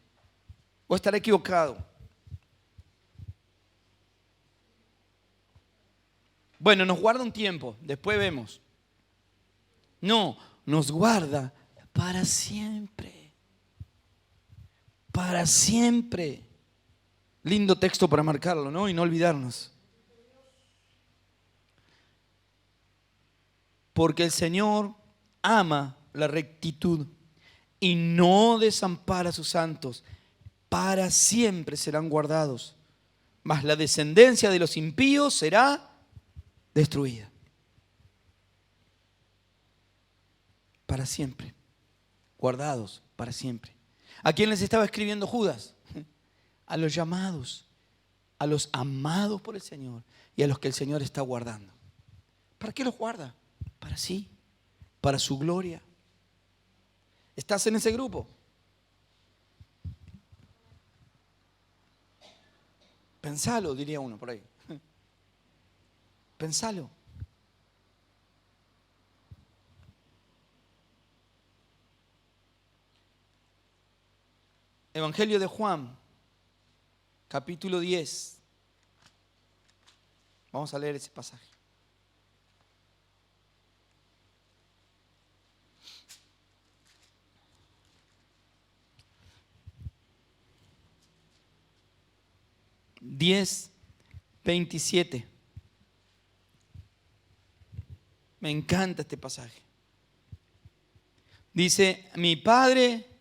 ¿O estaré equivocado? Bueno, nos guarda un tiempo, después vemos. No, nos guarda para siempre. Para siempre. Lindo texto para marcarlo, ¿no? Y no olvidarnos. Porque el Señor ama la rectitud y no desampara a sus santos. Para siempre serán guardados. Mas la descendencia de los impíos será destruida. Para siempre. Guardados para siempre. ¿A quién les estaba escribiendo Judas? A los llamados, a los amados por el Señor y a los que el Señor está guardando. ¿Para qué los guarda? Para sí, para su gloria. ¿Estás en ese grupo? Pensalo, diría uno por ahí. Pensalo. Evangelio de Juan, capítulo 10. Vamos a leer ese pasaje. Diez, 27. Me encanta este pasaje. Dice, mi Padre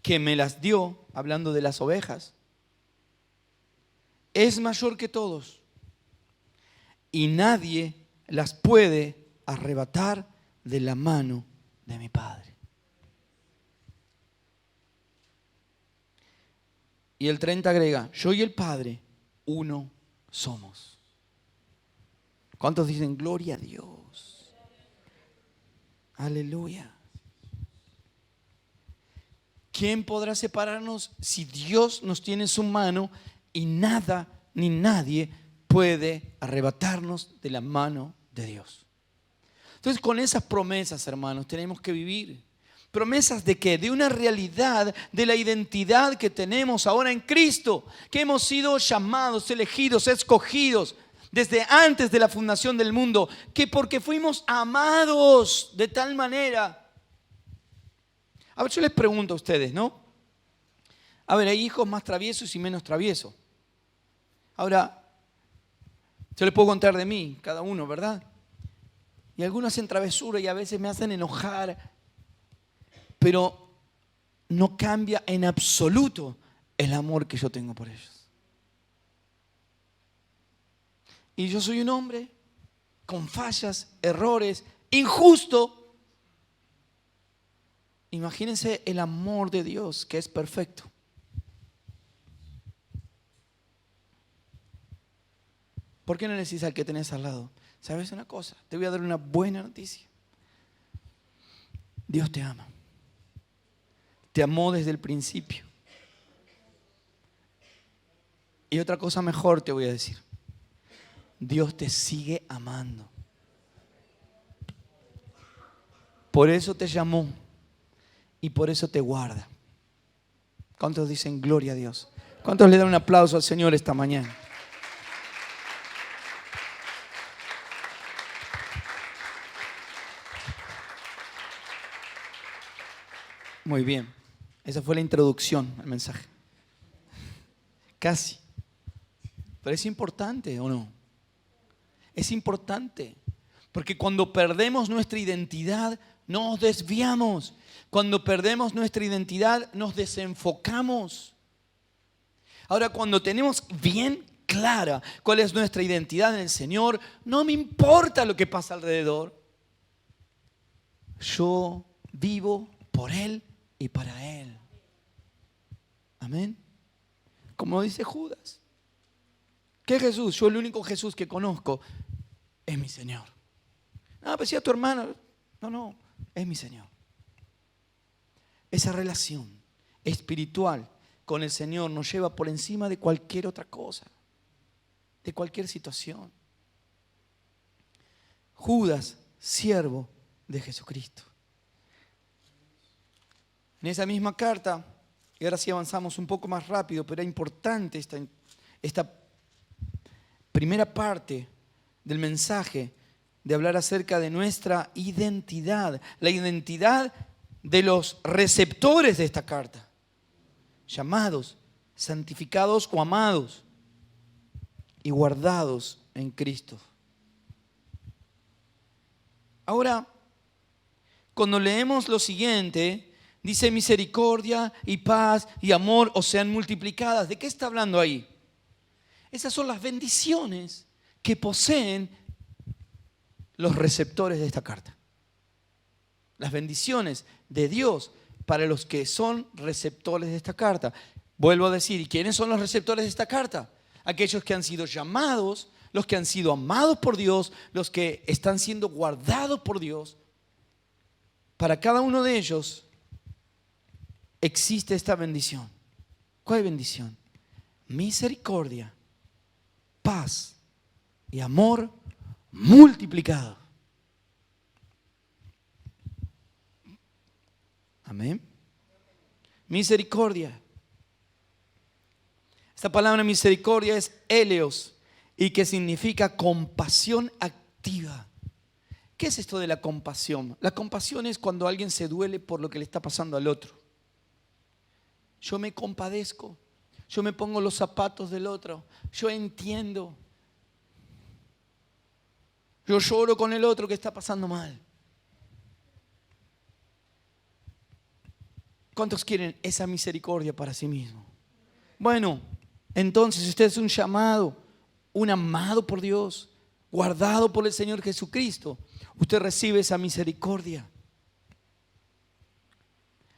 que me las dio, hablando de las ovejas, es mayor que todos y nadie las puede arrebatar de la mano de mi Padre. Y el 30 agrega, yo y el Padre, uno somos. ¿Cuántos dicen gloria a Dios? Aleluya. ¿Quién podrá separarnos si Dios nos tiene en su mano y nada ni nadie puede arrebatarnos de la mano de Dios? Entonces, con esas promesas, hermanos, tenemos que vivir. ¿Promesas de qué? De una realidad, de la identidad que tenemos ahora en Cristo, que hemos sido llamados, elegidos, escogidos desde antes de la fundación del mundo, que porque fuimos amados de tal manera. A ver, yo les pregunto a ustedes, ¿no? A ver, hay hijos más traviesos y menos traviesos. Ahora, yo les puedo contar de mí, cada uno, ¿verdad? Y algunos hacen travesura y a veces me hacen enojar, pero no cambia en absoluto el amor que yo tengo por ellos. Y yo soy un hombre con fallas, errores, injusto. Imagínense el amor de Dios, que es perfecto. ¿Por qué no le decís al que tenés al lado? ¿Sabes una cosa? Te voy a dar una buena noticia. Dios te ama. Te amó desde el principio. Y otra cosa mejor te voy a decir. Dios te sigue amando. Por eso te llamó y por eso te guarda. ¿Cuántos dicen gloria a Dios? ¿Cuántos le dan un aplauso al Señor esta mañana? Muy bien. Esa fue la introducción al mensaje. Casi. Pero es importante, ¿o no? Es importante. Porque cuando perdemos nuestra identidad, nos desviamos. Cuando perdemos nuestra identidad, nos desenfocamos. Ahora, cuando tenemos bien clara cuál es nuestra identidad en el Señor, no me importa lo que pasa alrededor. Yo vivo por Él y para Él. Amén. Como dice Judas. ¿Qué Jesús? Yo el único Jesús que conozco es mi Señor. No, pues sí a tu hermano. No, es mi Señor. Esa relación espiritual con el Señor nos lleva por encima de cualquier otra cosa, de cualquier situación. Judas, siervo de Jesucristo. En esa misma carta, y ahora sí avanzamos un poco más rápido, pero era importante esta primera parte del mensaje de hablar acerca de nuestra identidad, la identidad de los receptores de esta carta, llamados, santificados o amados y guardados en Cristo. Ahora, cuando leemos lo siguiente, dice misericordia y paz y amor os sean multiplicadas. ¿De qué está hablando ahí? Esas son las bendiciones que poseen los receptores de esta carta. Las bendiciones de Dios para los que son receptores de esta carta. Vuelvo a decir, ¿y quiénes son los receptores de esta carta? Aquellos que han sido llamados, los que han sido amados por Dios, los que están siendo guardados por Dios. Para cada uno de ellos existe esta bendición. ¿Cuál bendición? Misericordia, paz y amor multiplicado. Amén. Misericordia. Esta palabra misericordia es eleos y que significa compasión activa. ¿Qué es esto de la compasión? La compasión es cuando alguien se duele por lo que le está pasando al otro. Yo me compadezco, yo me pongo los zapatos del otro, yo entiendo. Yo lloro con el otro que está pasando mal. ¿Cuántos quieren esa misericordia para sí mismo? Bueno, entonces usted es un llamado, un amado por Dios, guardado por el Señor Jesucristo. Usted recibe esa misericordia.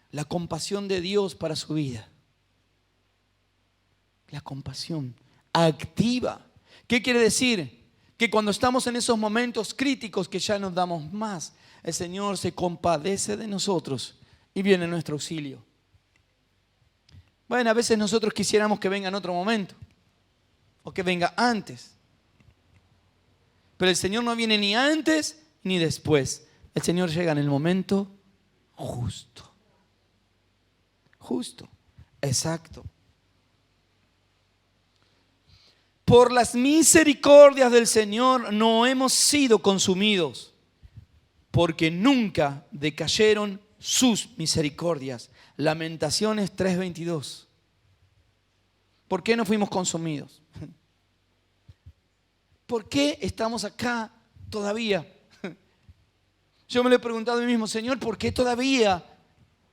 La compasión de Dios para su vida. La compasión activa. ¿Qué quiere decir? Que cuando estamos en esos momentos críticos que ya nos damos más, el Señor se compadece de nosotros y viene en nuestro auxilio. Bueno, a veces nosotros quisiéramos que venga en otro momento o que venga antes. Pero el Señor no viene ni antes ni después. El Señor llega en el momento justo. Justo, exacto. Por las misericordias del Señor no hemos sido consumidos, porque nunca decayeron sus misericordias. Lamentaciones 3:22. ¿Por qué no fuimos consumidos? ¿Por qué estamos acá todavía? Yo me lo he preguntado a mí mismo, Señor, ¿por qué todavía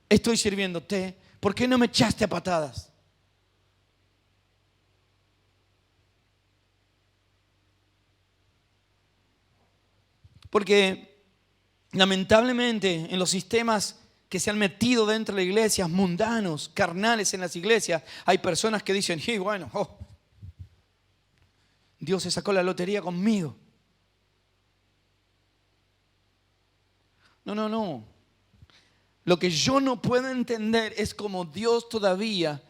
estoy sirviéndote? ¿Por qué no me echaste a patadas? Porque lamentablemente en los sistemas que se han metido dentro de las iglesias, mundanos, carnales en las iglesias, hay personas que dicen, hey, bueno, Dios se sacó la lotería conmigo. No. Lo que yo no puedo entender es cómo Dios todavía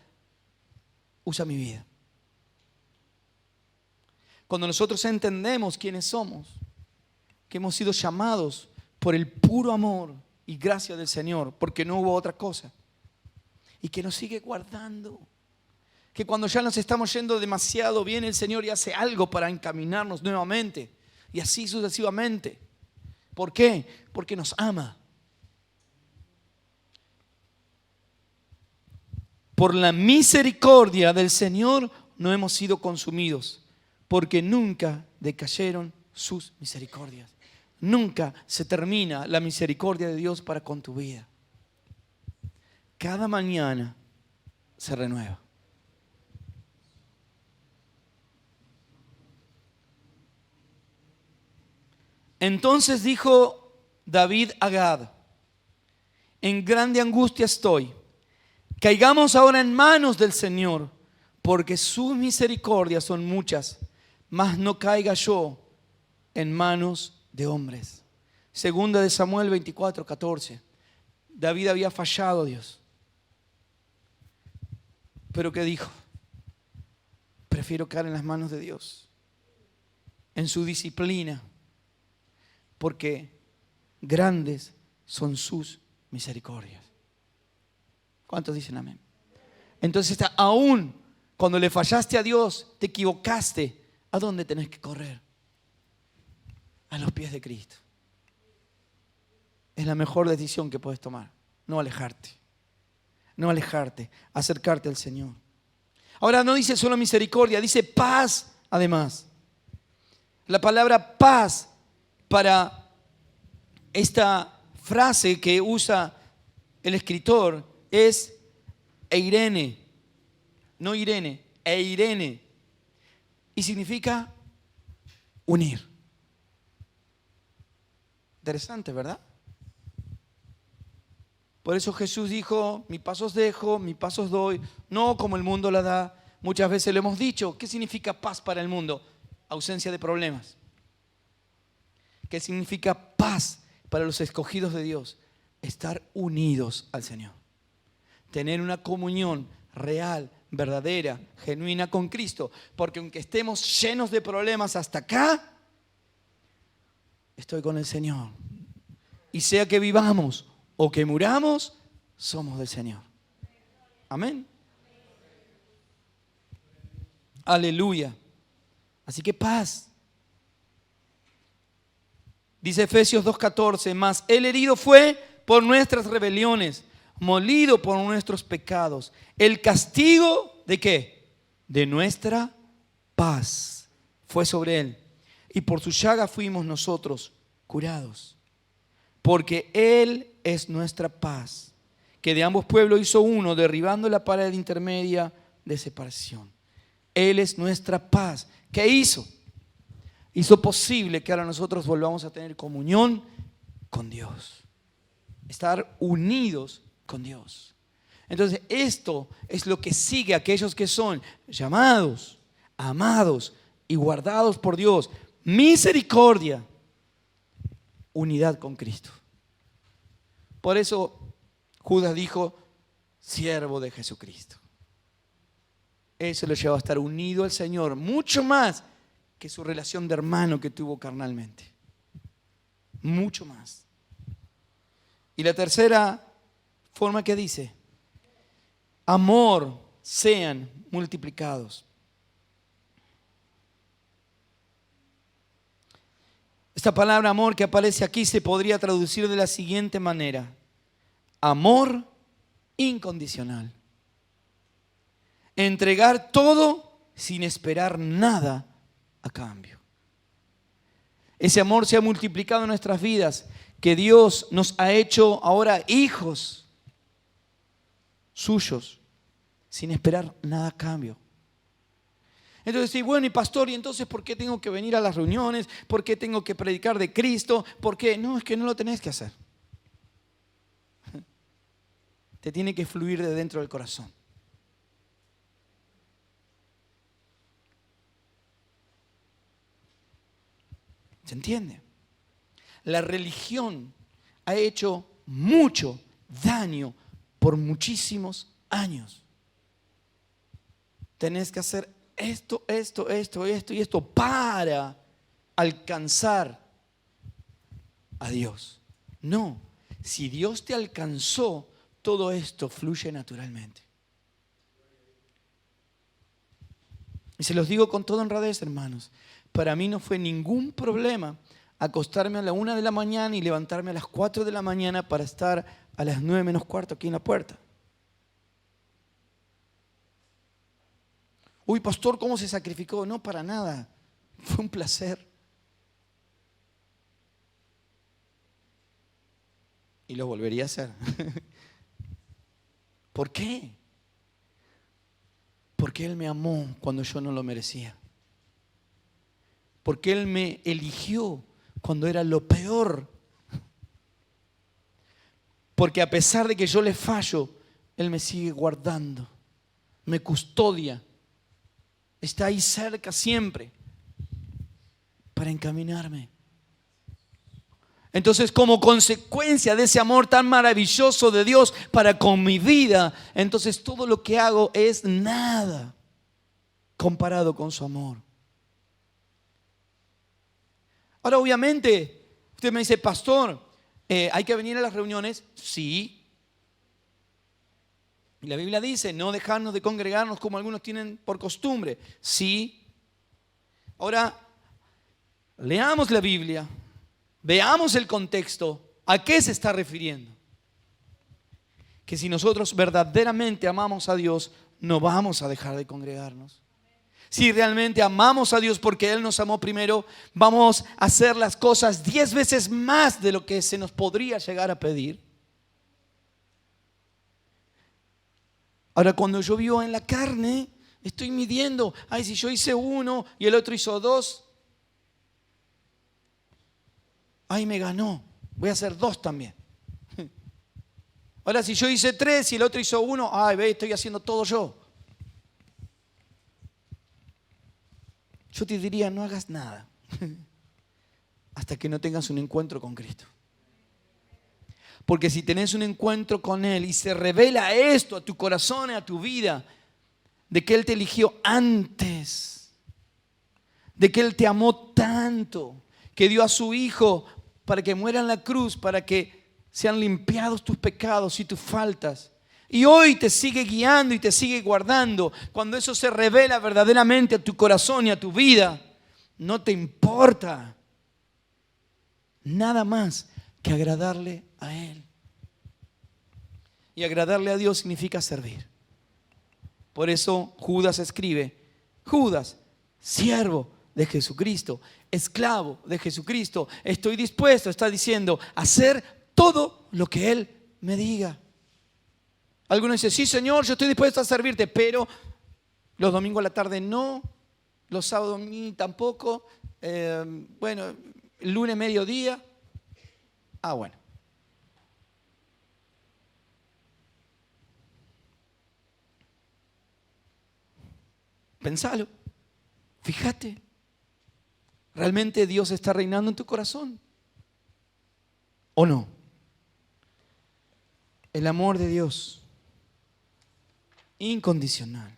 usa mi vida. Cuando nosotros entendemos quiénes somos, que hemos sido llamados por el puro amor y gracia del Señor, porque no hubo otra cosa, y que nos sigue guardando, que cuando ya nos estamos yendo demasiado bien, el Señor ya hace algo para encaminarnos nuevamente, y así sucesivamente. ¿Por qué? Porque nos ama. Por la misericordia del Señor no hemos sido consumidos, porque nunca decayeron sus misericordias. Nunca se termina la misericordia de Dios para con tu vida. Cada mañana se renueva. Entonces dijo David a Gad: en grande angustia estoy. Caigamos ahora en manos del Señor, porque sus misericordias son muchas, mas no caiga yo en manos de hombres. Segunda de Samuel 24:14. David había fallado a Dios. Pero ¿qué dijo? Prefiero caer en las manos de Dios, en su disciplina, porque grandes son sus misericordias. ¿Cuántos dicen amén? Entonces, aún cuando le fallaste a Dios, te equivocaste, ¿a dónde tenés que correr? A los pies de Cristo. Es la mejor decisión que puedes tomar. No alejarte. No alejarte. Acercarte al Señor. Ahora no dice solo misericordia, dice paz además. La palabra paz para esta frase que usa el escritor es eirene. No Irene, eirene. Y significa unir. Interesante, ¿verdad? Por eso Jesús dijo, mi paz os dejo, mi paz os doy, no como el mundo la da. Muchas veces lo hemos dicho. ¿Qué significa paz para el mundo? Ausencia de problemas. ¿Qué significa paz para los escogidos de Dios? Estar unidos al Señor. Tener una comunión real, verdadera, genuina con Cristo. Porque aunque estemos llenos de problemas hasta acá, estoy con el Señor. Y sea que vivamos o que muramos, somos del Señor. Amén. Aleluya. Así que paz. Dice Efesios 2:14, mas el herido fue por nuestras rebeliones, molido por nuestros pecados. El castigo ¿de qué? De nuestra paz fue sobre él. Y por su llaga fuimos nosotros curados. Porque Él es nuestra paz, que de ambos pueblos hizo uno, derribando la pared intermedia de separación. Él es nuestra paz. ¿Qué hizo? Hizo posible que ahora nosotros volvamos a tener comunión con Dios. Estar unidos con Dios. Entonces esto es lo que sigue a aquellos que son llamados, amados y guardados por Dios. Misericordia. Unidad con Cristo. Por eso Judas dijo, siervo de Jesucristo. Eso lo lleva a estar unido al Señor, mucho más que su relación de hermano que tuvo carnalmente. Mucho más. Y la tercera forma que dice, amor sean multiplicados. Esta palabra amor que aparece aquí se podría traducir de la siguiente manera: amor incondicional. Entregar todo sin esperar nada a cambio. Ese amor se ha multiplicado en nuestras vidas, que Dios nos ha hecho ahora hijos suyos, sin esperar nada a cambio. Entonces, sí, bueno, y pastor, ¿y entonces por qué tengo que venir a las reuniones? ¿Por qué tengo que predicar de Cristo? ¿Por qué? No, es que no lo tenés que hacer. Te tiene que fluir de dentro del corazón. ¿Se entiende? La religión ha hecho mucho daño por muchísimos años. Tenés que hacer esto y esto para alcanzar a Dios. No, si Dios te alcanzó, todo esto fluye naturalmente. Y se los digo con toda honradez, hermanos. Para mí no fue ningún problema acostarme a la 1 de la mañana y levantarme a las 4 de la mañana para estar a las 9 menos cuarto aquí en la puerta. Uy, pastor, ¿cómo se sacrificó? No, para nada. Fue un placer. Y lo volvería a hacer. ¿Por qué? Porque Él me amó cuando yo no lo merecía. Porque Él me eligió cuando era lo peor. Porque a pesar de que yo le fallo, Él me sigue guardando, me custodia, está ahí cerca siempre para encaminarme. Entonces, como consecuencia de ese amor tan maravilloso de Dios para con mi vida, entonces todo lo que hago es nada comparado con su amor. Ahora, obviamente, usted me dice, pastor, ¿hay que venir a las reuniones? Sí. Y la Biblia dice, no dejarnos de congregarnos como algunos tienen por costumbre. Sí. Ahora, leamos la Biblia, veamos el contexto, ¿a qué se está refiriendo? Que si nosotros verdaderamente amamos a Dios, no vamos a dejar de congregarnos. Si realmente amamos a Dios porque Él nos amó primero, vamos a hacer las cosas 10 veces más de lo que se nos podría llegar a pedir. Ahora, cuando yo vivo en la carne, estoy midiendo. Ay, si yo hice 1 y el otro hizo 2. Ay, me ganó. Voy a hacer 2 también. Ahora, si yo hice 3 y el otro hizo 1, ay, ve, estoy haciendo todo yo. Yo te diría, no hagas nada hasta que no tengas un encuentro con Cristo. Porque si tenés un encuentro con Él y se revela esto a tu corazón y a tu vida, de que Él te eligió antes, de que Él te amó tanto, que dio a su Hijo para que muera en la cruz, para que sean limpiados tus pecados y tus faltas. Y hoy te sigue guiando y te sigue guardando. Cuando eso se revela verdaderamente a tu corazón y a tu vida, no te importa nada más que agradarle a Él. Y agradarle a Dios significa servir. Por eso Judas escribe, Judas, siervo de Jesucristo, esclavo de Jesucristo, estoy dispuesto, está diciendo, a hacer todo lo que Él me diga. Algunos dicen, sí, Señor, yo estoy dispuesto a servirte, pero los domingos a la tarde no, los sábados tampoco, bueno, el lunes mediodía. Bueno. Pensalo, fíjate, ¿realmente Dios está reinando en tu corazón? ¿O no? El amor de Dios, incondicional.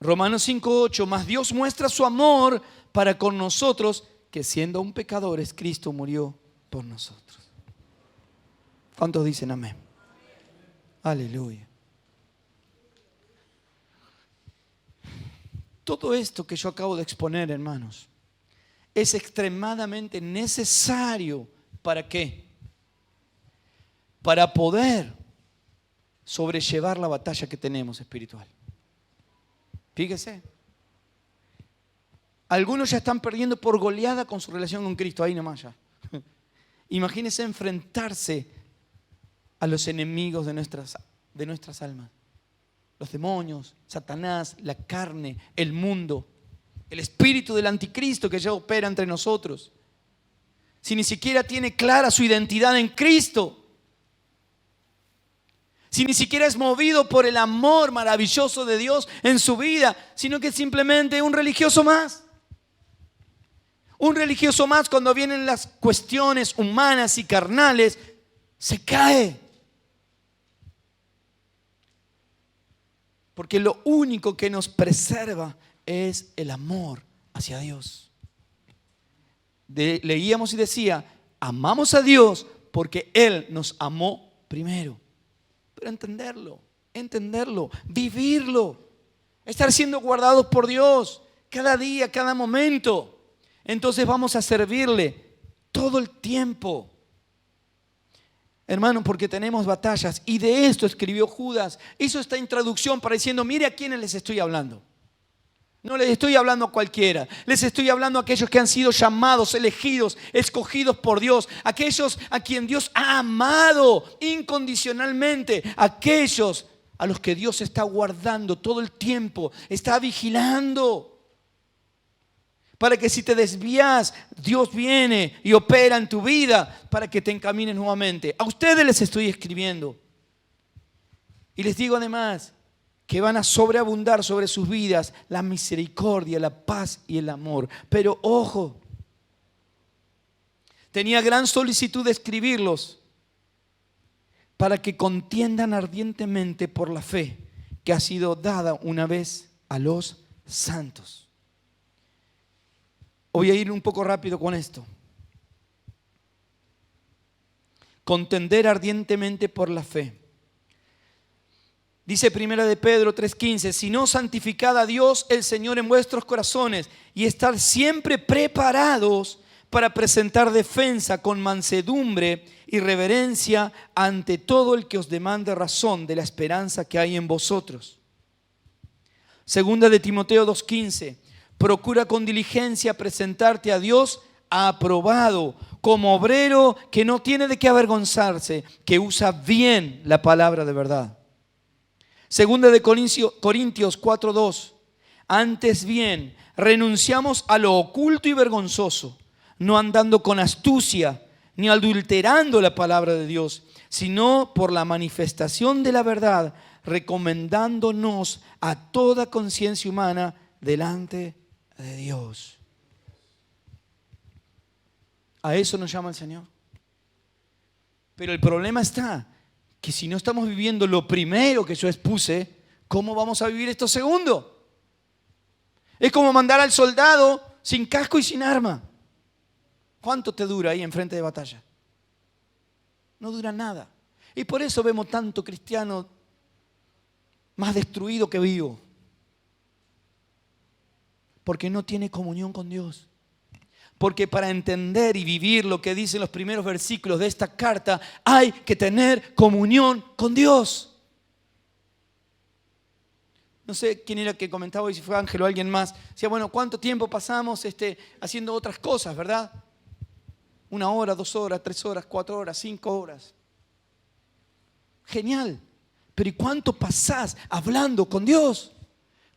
Romanos 5:8, mas Dios muestra su amor para con nosotros, que siendo aún pecadores, Cristo murió por nosotros. ¿Cuántos dicen amén? Aleluya. Todo esto que yo acabo de exponer, hermanos, es extremadamente necesario. ¿Para qué? Para poder sobrellevar la batalla que tenemos espiritual. Fíjese. Algunos ya están perdiendo por goleada con su relación con Cristo. Ahí nomás ya. Imagínense enfrentarse a los enemigos de nuestras almas. Los demonios, Satanás, la carne, el mundo, el espíritu del anticristo que ya opera entre nosotros. Si ni siquiera tiene clara su identidad en Cristo. Si ni siquiera es movido por el amor maravilloso de Dios en su vida, sino que es simplemente un religioso más. Un religioso más, cuando vienen las cuestiones humanas y carnales, se cae. Porque lo único que nos preserva es el amor hacia Dios. Leíamos y decía, amamos a Dios porque Él nos amó primero. Pero entenderlo, vivirlo, estar siendo guardados por Dios cada día, cada momento. Entonces vamos a servirle todo el tiempo. Hermano, porque tenemos batallas, y de esto escribió Judas. Hizo esta introducción para diciendo, mire a quiénes les estoy hablando. No les estoy hablando a cualquiera, les estoy hablando a aquellos que han sido llamados, elegidos, escogidos por Dios, aquellos a quien Dios ha amado incondicionalmente, aquellos a los que Dios está guardando todo el tiempo, está vigilando. Para que si te desvías, Dios viene y opera en tu vida para que te encamines nuevamente. A ustedes les estoy escribiendo. Y les digo además que van a sobreabundar sobre sus vidas la misericordia, la paz y el amor. Pero ojo, tenía gran solicitud de escribirlos para que contiendan ardientemente por la fe que ha sido dada una vez a los santos. Voy a ir un poco rápido con esto. Contender ardientemente por la fe. Dice 1 de Pedro 3:15, sino santificad a Dios el Señor en vuestros corazones y estar siempre preparados para presentar defensa con mansedumbre y reverencia ante todo el que os demande razón de la esperanza que hay en vosotros. Segunda de Timoteo 2:15, procura con diligencia presentarte a Dios aprobado, como obrero que no tiene de qué avergonzarse, que usa bien la palabra de verdad. Segunda de Corintios 4:2, antes bien, renunciamos a lo oculto y vergonzoso, no andando con astucia, ni adulterando la palabra de Dios, sino por la manifestación de la verdad, recomendándonos a toda conciencia humana delante de Dios. A eso nos llama el Señor. Pero el problema está que si no estamos viviendo lo primero que yo expuse, ¿cómo vamos a vivir esto segundo? Es como mandar al soldado sin casco y sin arma. ¿Cuánto te dura ahí en frente de batalla? No dura nada. Y por eso vemos tanto cristiano más destruido que vivo. Porque no tiene comunión con Dios. Porque para entender y vivir lo que dicen los primeros versículos de esta carta, hay que tener comunión con Dios. No sé quién era que comentaba hoy, si fue Ángel o alguien más. Decía, bueno, ¿cuánto tiempo pasamos haciendo otras cosas, verdad? 1 hora, 2 horas, 3 horas, 4 horas, 5 horas. Genial. Pero ¿y cuánto pasás hablando con Dios?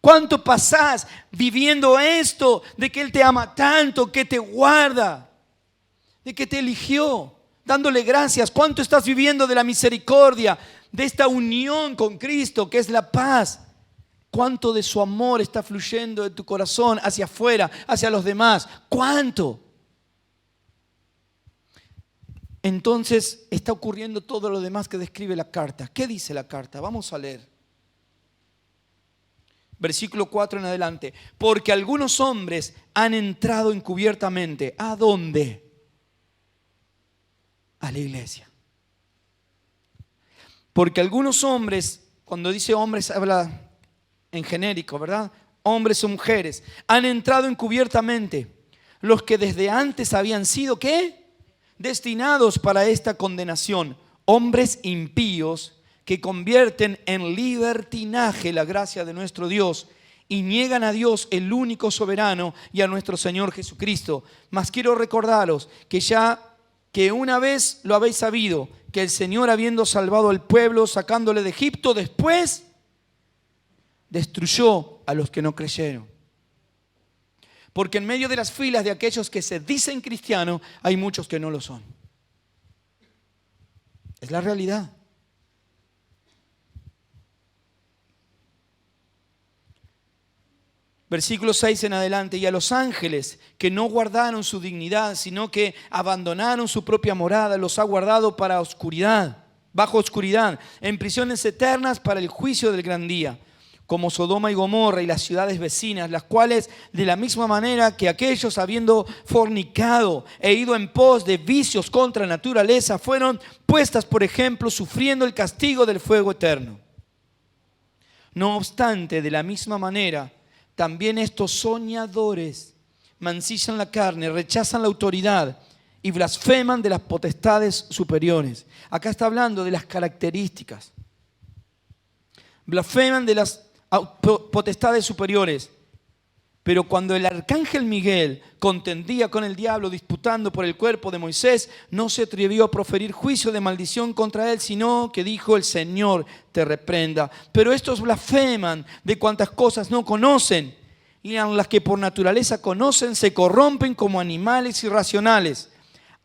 ¿Cuánto pasás viviendo esto de que Él te ama tanto, que te guarda, de que te eligió, dándole gracias? ¿Cuánto estás viviendo de la misericordia, de esta unión con Cristo que es la paz? ¿Cuánto de su amor está fluyendo de tu corazón hacia afuera, hacia los demás? ¿Cuánto? Entonces está ocurriendo todo lo demás que describe la carta. ¿Qué dice la carta? Vamos a leer. Versículo 4 en adelante. Porque algunos hombres han entrado encubiertamente. ¿A dónde? A la iglesia. Porque algunos hombres, cuando dice hombres habla en genérico, ¿verdad? Hombres o mujeres, han entrado encubiertamente, los que desde antes habían sido, ¿qué? Destinados para esta condenación. Hombres impíos que convierten en libertinaje la gracia de nuestro Dios y niegan a Dios, el único soberano, y a nuestro Señor Jesucristo. Mas quiero recordaros que una vez lo habéis sabido, que el Señor, habiendo salvado al pueblo, sacándole de Egipto, después destruyó a los que no creyeron. Porque en medio de las filas de aquellos que se dicen cristianos, hay muchos que no lo son. Es la realidad. Versículo 6 en adelante. Y a los ángeles que no guardaron su dignidad, sino que abandonaron su propia morada, los ha guardado para oscuridad, bajo oscuridad, en prisiones eternas para el juicio del gran día, como Sodoma y Gomorra y las ciudades vecinas, las cuales de la misma manera que aquellos, habiendo fornicado e ido en pos de vicios contra naturaleza, fueron puestas por ejemplo, sufriendo el castigo del fuego eterno. No obstante, de la misma manera, también estos soñadores mancillan la carne, rechazan la autoridad y blasfeman de las potestades superiores. Acá está hablando de las características. Blasfeman de las potestades superiores. Pero cuando el arcángel Miguel contendía con el diablo disputando por el cuerpo de Moisés, no se atrevió a proferir juicio de maldición contra él, sino que dijo: el Señor te reprenda. Pero estos blasfeman de cuantas cosas no conocen, y en las que por naturaleza conocen se corrompen como animales irracionales.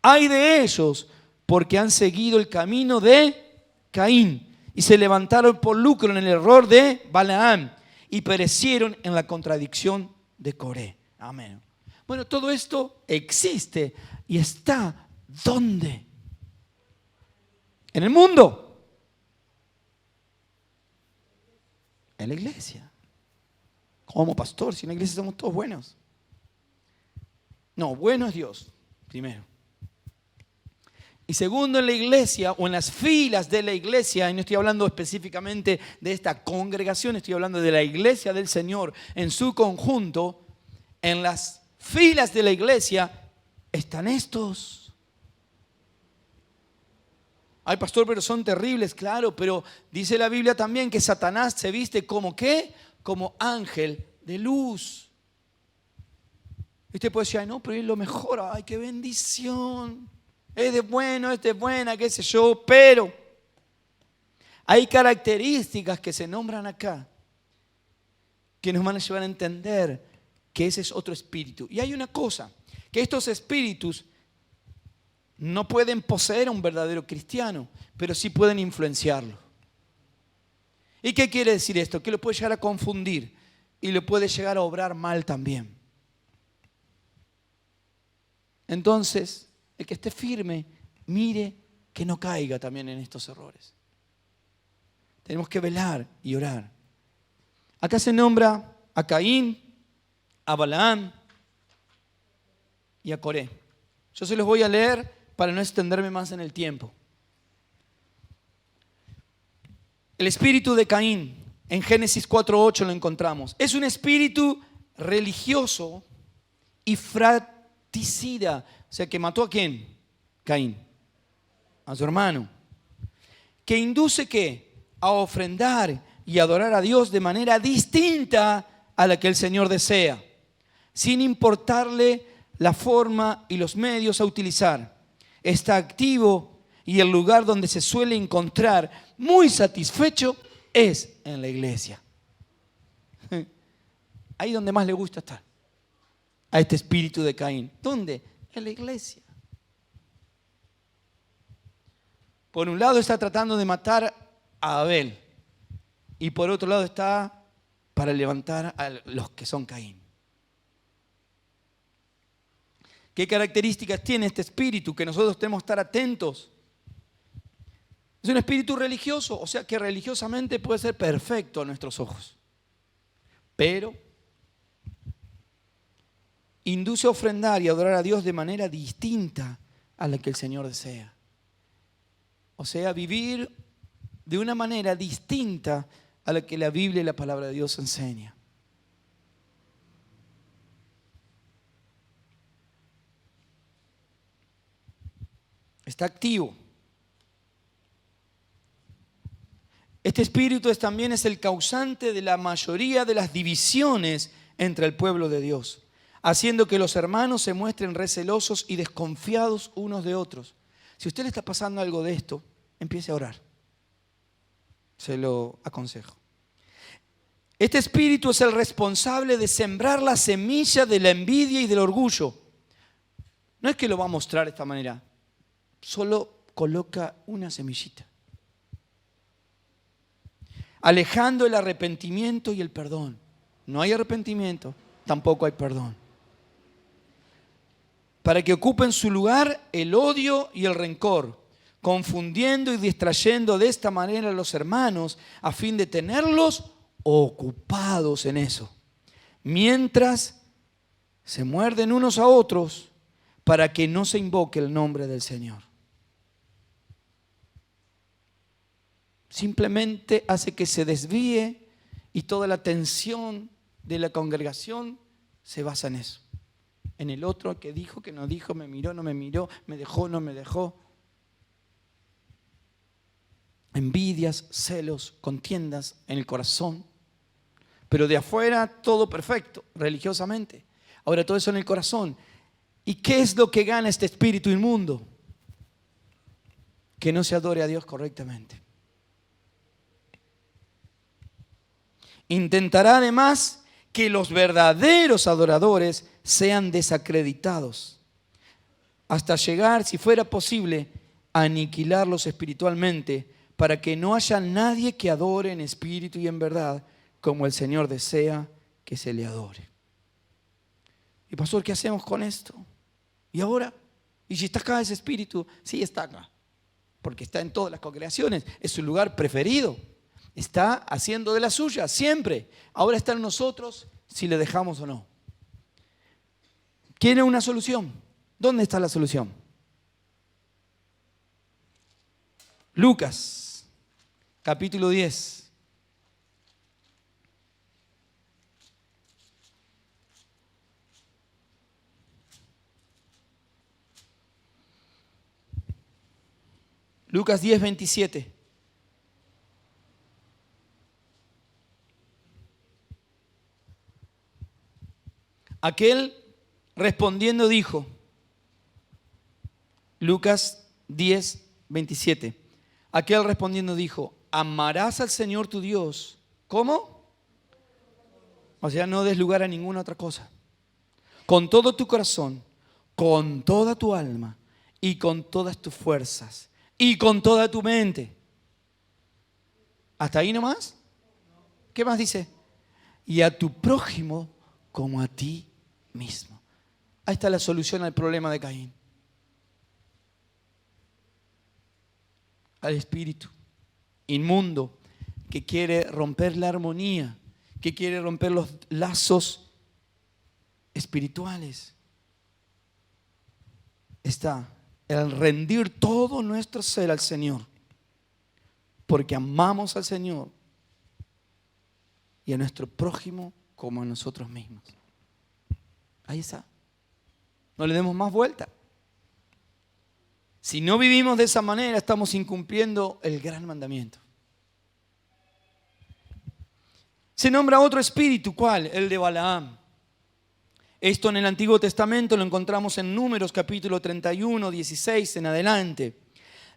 Ay de ellos, porque han seguido el camino de Caín y se levantaron por lucro en el error de Balaam y perecieron en la contradicción de Coré. Amén. Bueno, todo esto existe y está ¿dónde? En el mundo. En la iglesia. Como pastor, si en la iglesia somos todos buenos. No, bueno es Dios, primero. Y segundo, en la iglesia o en las filas de la iglesia, y no estoy hablando específicamente de esta congregación, estoy hablando de la iglesia del Señor en su conjunto, en las filas de la iglesia están estos. Ay, pastor, pero son terribles, claro, pero dice la Biblia también que Satanás se viste como ¿qué? Como ángel de luz. Y usted puede decir: ay, no, pero es lo mejor, ay, qué bendición. Es de bueno, es de buena, qué sé yo, pero hay características que se nombran acá que nos van a llevar a entender que ese es otro espíritu. Y hay una cosa, que estos espíritus no pueden poseer a un verdadero cristiano, pero sí pueden influenciarlo. ¿Y qué quiere decir esto? Que lo puede llegar a confundir y lo puede llegar a obrar mal también. Entonces, el que esté firme, mire que no caiga también en estos errores. Tenemos que velar y orar. Acá se nombra a Caín, a Balaam y a Coré. Yo se los voy a leer para no extenderme más en el tiempo. El espíritu de Caín, en Génesis 4:8 lo encontramos. Es un espíritu religioso y fratricida. O sea, que mató ¿a quién? Caín. A su hermano. Que induce ¿qué? A ofrendar y adorar a Dios de manera distinta a la que el Señor desea, sin importarle la forma y los medios a utilizar. Está activo y el lugar donde se suele encontrar muy satisfecho es en la iglesia. Ahí donde más le gusta estar. A este espíritu de Caín. ¿Dónde? En la iglesia. Por un lado está tratando de matar a Abel y por otro lado está para levantar a los que son Caín. ¿Qué características tiene este espíritu que nosotros tenemos que estar atentos? Es un espíritu religioso, o sea que religiosamente puede ser perfecto a nuestros ojos, pero induce a ofrendar y adorar a Dios de manera distinta a la que el Señor desea. O sea, vivir de una manera distinta a la que la Biblia y la palabra de Dios enseña. Está activo. Este espíritu también es el causante de la mayoría de las divisiones entre el pueblo de Dios, haciendo que los hermanos se muestren recelosos y desconfiados unos de otros. Si a usted le está pasando algo de esto, empiece a orar. Se lo aconsejo. Este espíritu es el responsable de sembrar la semilla de la envidia y del orgullo. No es que lo va a mostrar de esta manera, solo coloca una semillita. Alejando el arrepentimiento y el perdón. No hay arrepentimiento, tampoco hay perdón. Para que ocupen su lugar el odio y el rencor, confundiendo y distrayendo de esta manera a los hermanos a fin de tenerlos ocupados en eso, mientras se muerden unos a otros para que no se invoque el nombre del Señor. Simplemente hace que se desvíe y toda la atención de la congregación se basa en eso. En el otro que dijo, que no dijo, me miró, no me miró, me dejó, no me dejó. Envidias, celos, contiendas en el corazón. Pero de afuera todo perfecto, religiosamente. Ahora todo eso en el corazón. ¿Y qué es lo que gana este espíritu inmundo? Que no se adore a Dios correctamente. Intentará además que los verdaderos adoradores sean desacreditados, hasta llegar, si fuera posible, a aniquilarlos espiritualmente, para que no haya nadie que adore en espíritu y en verdad, como el Señor desea que se le adore. Y pastor, ¿qué hacemos con esto? ¿Y ahora? ¿Y si está acá ese espíritu? Sí, está acá, porque está en todas las congregaciones, es su lugar preferido. Está haciendo de la suya, siempre. Ahora está en nosotros si le dejamos o no. ¿Quiere una solución? ¿Dónde está la solución? Lucas, capítulo 10. Lucas 10, 27. Aquel respondiendo dijo, Lucas 10, 27. Aquel respondiendo dijo, amarás al Señor tu Dios. ¿Cómo? O sea, no des lugar a ninguna otra cosa. Con todo tu corazón, con toda tu alma y con todas tus fuerzas y con toda tu mente. ¿Hasta ahí nomás? ¿Qué más dice? Y a tu prójimo como a ti mismo. Ahí está la solución al problema de Caín. Al espíritu inmundo que quiere romper la armonía, que quiere romper los lazos espirituales. Está el rendir todo nuestro ser al Señor, porque amamos al Señor y a nuestro prójimo como a nosotros mismos. Ahí está. No le demos más vuelta. Si no vivimos de esa manera, estamos incumpliendo el gran mandamiento. Se nombra otro espíritu, ¿cuál? El de Balaam. Esto en el Antiguo Testamento lo encontramos en Números capítulo 31, 16 en adelante.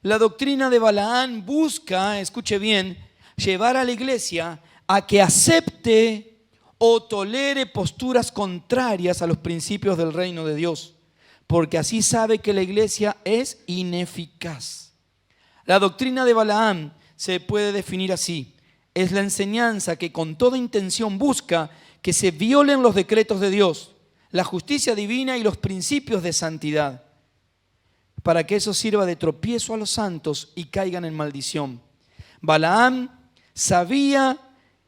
La doctrina de Balaam busca, escuche bien, llevar a la iglesia a que acepte o tolere posturas contrarias a los principios del reino de Dios, porque así sabe que la iglesia es ineficaz. La doctrina de Balaam se puede definir así: es la enseñanza que con toda intención busca que se violen los decretos de Dios, la justicia divina y los principios de santidad, para que eso sirva de tropiezo a los santos y caigan en maldición. Balaam sabía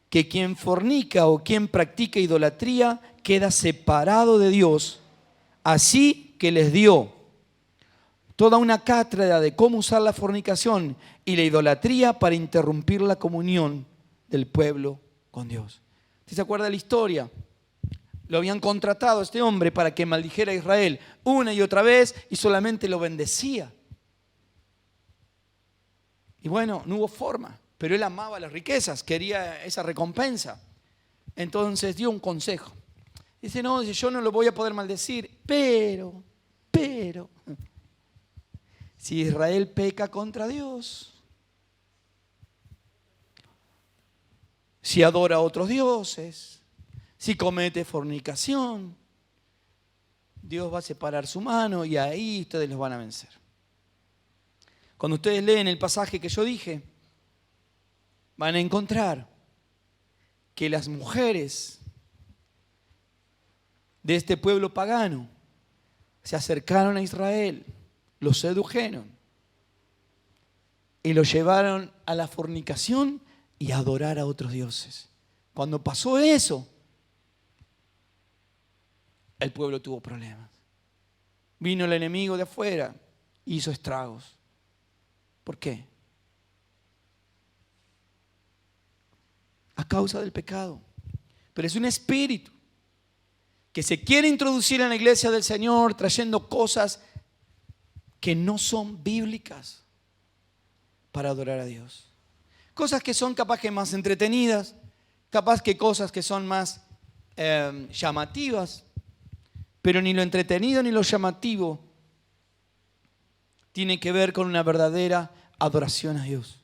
que quien fornica o quien practica idolatría queda separado de Dios, así que les dio toda una cátedra de cómo usar la fornicación y la idolatría para interrumpir la comunión del pueblo con Dios. ¿Usted se acuerda de la historia? Lo habían contratado a este hombre para que maldijera a Israel una y otra vez y solamente lo bendecía. Y bueno, no hubo forma, pero él amaba las riquezas, quería esa recompensa. Entonces dio un consejo. Dice, no, yo no lo voy a poder maldecir, pero, si Israel peca contra Dios, si adora a otros dioses, si comete fornicación, Dios va a separar su mano y ahí ustedes los van a vencer. Cuando ustedes leen el pasaje que yo dije, van a encontrar que las mujeres de este pueblo pagano se acercaron a Israel, lo sedujeron y lo llevaron a la fornicación y a adorar a otros dioses. Cuando pasó eso, el pueblo tuvo problemas. Vino el enemigo de afuera y hizo estragos. ¿Por qué? A causa del pecado. Pero es un espíritu que se quiere introducir en la iglesia del Señor trayendo cosas que no son bíblicas para adorar a Dios. Cosas que son capaz que más entretenidas, capaz que cosas que son más llamativas, pero ni lo entretenido ni lo llamativo tiene que ver con una verdadera adoración a Dios.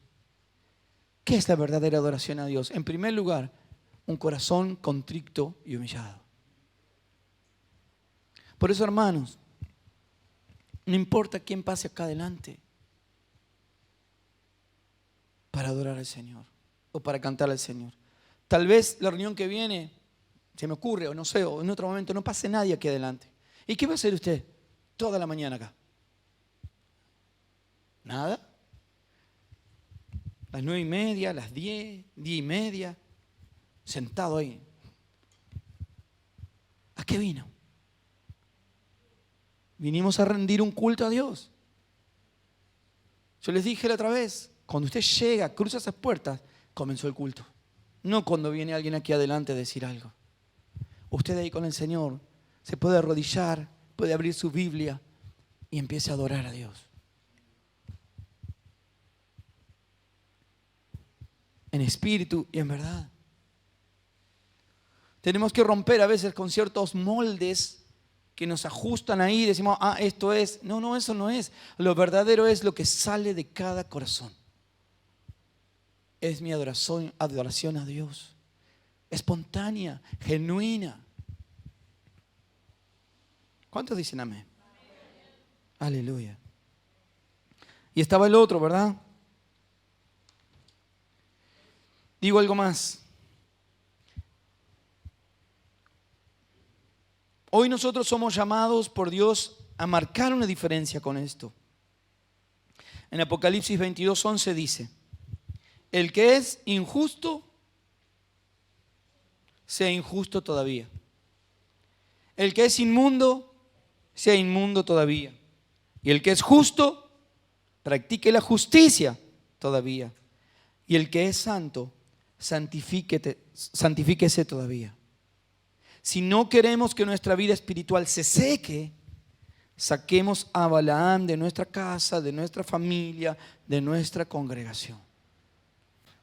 ¿Qué es la verdadera adoración a Dios? En primer lugar, un corazón contrito y humillado. Por eso, hermanos, no importa quién pase acá adelante para adorar al Señor o para cantar al Señor. Tal vez la reunión que viene, se me ocurre, o no sé, o en otro momento, no pase nadie aquí adelante. ¿Y qué va a hacer usted toda la mañana acá? ¿Nada? Las 9:30, las 10, 10:30, sentado ahí. ¿A qué vino? Vinimos a rendir un culto a Dios. Yo les dije la otra vez, cuando usted llega, cruza esas puertas, comenzó el culto. No cuando viene alguien aquí adelante a decir algo. Usted ahí con el Señor se puede arrodillar, puede abrir su Biblia y empiece a adorar a Dios. En espíritu y en verdad. Tenemos que romper a veces con ciertos moldes que nos ajustan ahí y decimos, esto es. No, eso no es. Lo verdadero es lo que sale de cada corazón. Es mi adoración a Dios. Espontánea, genuina. ¿Cuántos dicen amén? Aleluya. Y estaba el otro, ¿verdad? Digo algo más. Hoy nosotros somos llamados por Dios a marcar una diferencia con esto. En Apocalipsis 22:11 dice, el que es injusto, sea injusto todavía. El que es inmundo, sea inmundo todavía. Y el que es justo, practique la justicia todavía. Y el que es santo, santifíquese todavía. Si no queremos que nuestra vida espiritual se seque, saquemos a Balaam de nuestra casa, de nuestra familia, de nuestra congregación.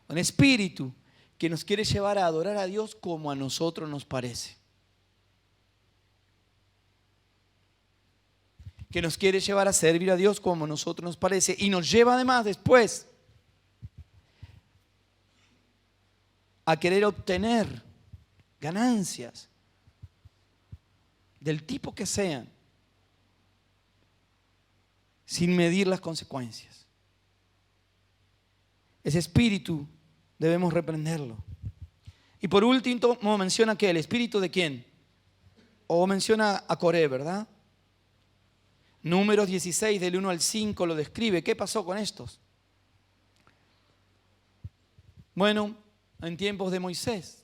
Un espíritu que nos quiere llevar a adorar a Dios como a nosotros nos parece. Que nos quiere llevar a servir a Dios como a nosotros nos parece. Y nos lleva además después a querer obtener ganancias del tipo que sean, sin medir las consecuencias. Ese espíritu debemos reprenderlo. Y por último menciona que el espíritu de quién, o menciona a Coré, ¿verdad? Números 16 del 1 al 5 lo describe. ¿Qué pasó con estos? Bueno, en tiempos de Moisés,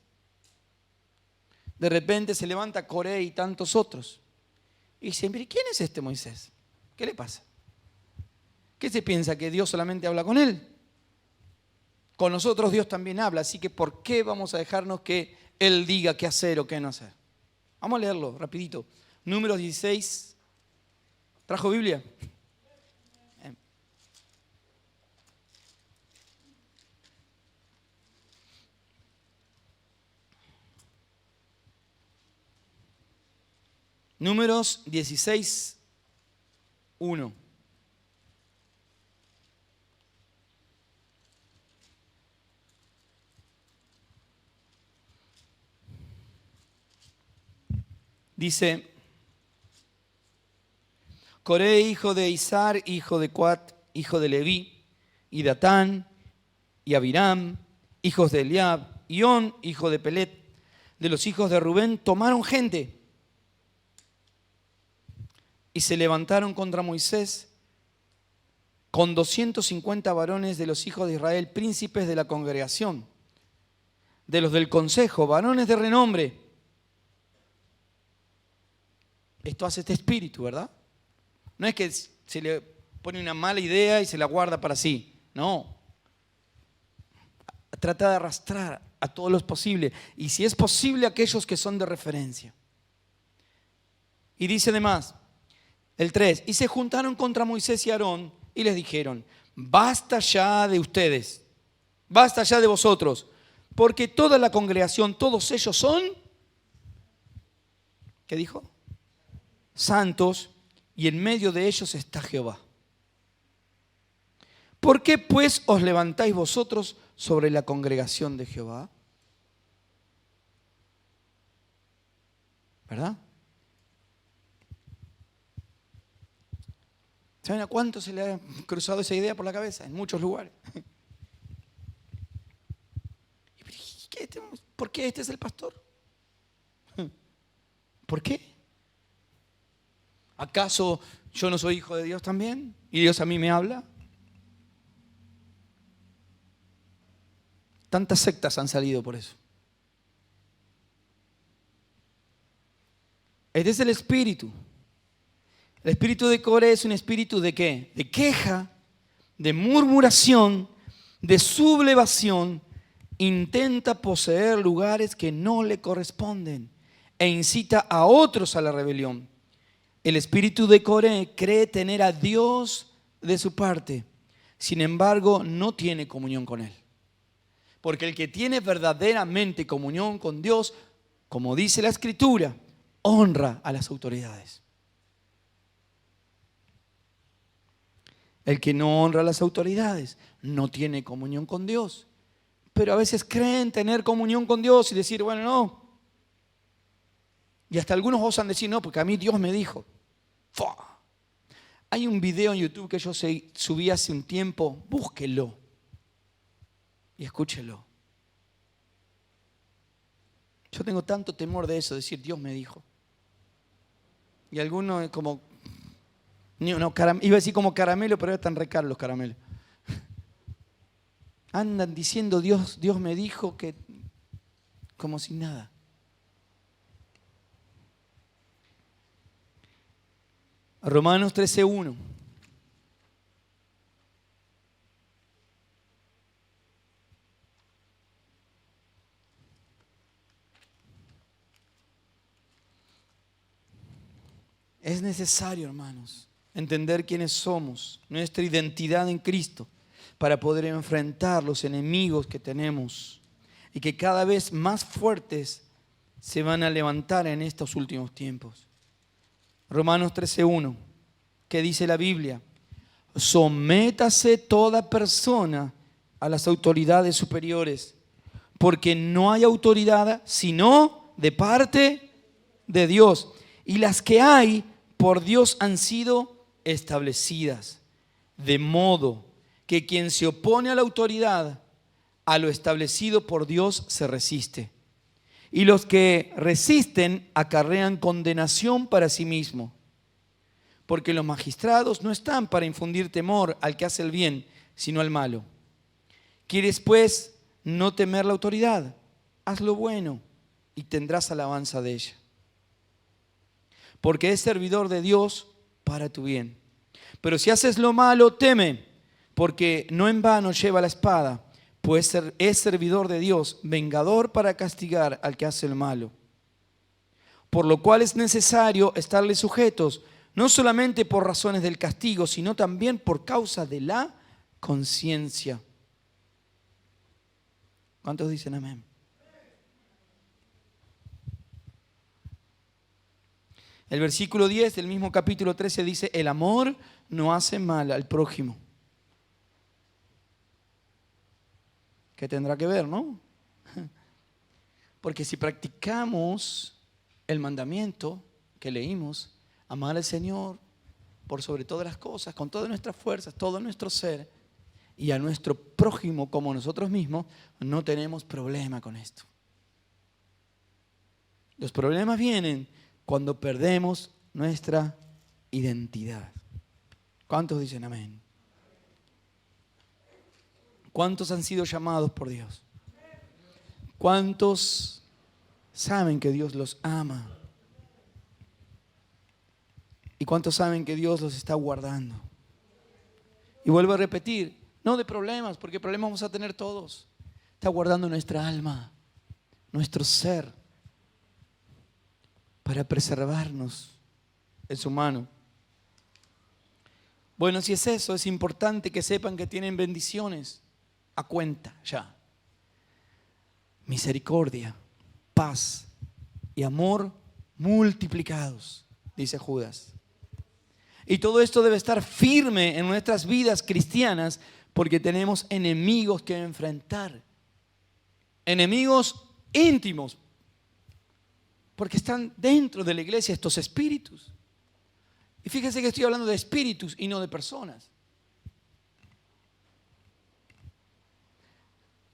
de repente se levanta Coré y tantos otros y dicen, mire, ¿quién es este Moisés? ¿Qué le pasa? ¿Qué se piensa? ¿Que Dios solamente habla con él? Con nosotros Dios también habla, así que ¿por qué vamos a dejarnos que Él diga qué hacer o qué no hacer? Vamos a leerlo rapidito. Números 16. ¿Trajo Biblia? Números 16, 1. Dice, Coré, hijo de Izar, hijo de Coat, hijo de Leví, y Datán, y Abiram, hijos de Eliab, y On, hijo de Pelet, de los hijos de Rubén, tomaron gente y se levantaron contra Moisés con 250 varones de los hijos de Israel, príncipes de la congregación, de los del consejo, varones de renombre. Esto hace este espíritu, ¿verdad? No es que se le pone una mala idea y se la guarda para sí. No. Trata de arrastrar a todos los posibles. Y si es posible, aquellos que son de referencia. Y dice además, el 3, y se juntaron contra Moisés y Aarón y les dijeron, basta ya de ustedes, basta ya de vosotros, porque toda la congregación, todos ellos son, ¿qué dijo? Santos, y en medio de ellos está Jehová. ¿Por qué pues os levantáis vosotros sobre la congregación de Jehová? ¿Verdad? ¿Saben a cuánto se le ha cruzado esa idea por la cabeza? En muchos lugares. ¿Por qué este es el pastor? ¿Por qué? ¿Acaso yo no soy hijo de Dios también? ¿Y Dios a mí me habla? Tantas sectas han salido por eso. Este es el espíritu. El espíritu de Coré es un espíritu ¿de qué? De queja, de murmuración, de sublevación. Intenta poseer lugares que no le corresponden e incita a otros a la rebelión. El espíritu de Coré cree tener a Dios de su parte. Sin embargo, no tiene comunión con Él. Porque el que tiene verdaderamente comunión con Dios, como dice la Escritura, honra a las autoridades. El que no honra a las autoridades no tiene comunión con Dios. Pero a veces creen tener comunión con Dios y decir, bueno, no. Y hasta algunos osan decir, no, porque a mí Dios me dijo. ¡Fua! Hay un video en YouTube que yo subí hace un tiempo, búsquelo y escúchelo. Yo tengo tanto temor de eso, decir Dios me dijo. Y algunos como, no, iba a decir como caramelo, pero están re caros los caramelos. Andan diciendo Dios me dijo que como si nada. Romanos 13:1. Es necesario, hermanos, entender quiénes somos, nuestra identidad en Cristo, para poder enfrentar los enemigos que tenemos y que cada vez más fuertes se van a levantar en estos últimos tiempos. Romanos 13:1, ¿qué dice la Biblia? Sométase toda persona a las autoridades superiores, porque no hay autoridad sino de parte de Dios. Y las que hay por Dios han sido establecidas, de modo que quien se opone a la autoridad, a lo establecido por Dios, se resiste. Y los que resisten acarrean condenación para sí mismo. Porque los magistrados no están para infundir temor al que hace el bien, sino al malo. ¿Quieres pues no temer la autoridad? Haz lo bueno y tendrás alabanza de ella. Porque es servidor de Dios para tu bien. Pero si haces lo malo, teme, porque no en vano lleva la espada, pues es servidor de Dios, vengador para castigar al que hace el malo. Por lo cual es necesario estarle sujetos, no solamente por razones del castigo, sino también por causa de la conciencia. ¿Cuántos dicen amén? El versículo 10 del mismo capítulo 13 dice, el amor no hace mal al prójimo. ¿Qué tendrá que ver, no? Porque si practicamos el mandamiento que leímos, amar al Señor por sobre todas las cosas, con todas nuestras fuerzas, todo nuestro ser, y a nuestro prójimo como nosotros mismos, no tenemos problema con esto. Los problemas vienen cuando perdemos nuestra identidad. ¿Cuántos dicen amén? ¿Cuántos han sido llamados por Dios? ¿Cuántos saben que Dios los ama? ¿Y cuántos saben que Dios los está guardando? Y vuelvo a repetir, no de problemas, porque problemas vamos a tener todos. Está guardando nuestra alma, nuestro ser, para preservarnos en su mano. Bueno, si es eso, es importante que sepan que tienen bendiciones a cuenta ya. Misericordia, paz y amor multiplicados, dice Judas. Y todo esto debe estar firme en nuestras vidas cristianas porque tenemos enemigos que enfrentar. Enemigos íntimos. Porque están dentro de la iglesia estos espíritus. Y fíjense que estoy hablando de espíritus y no de personas.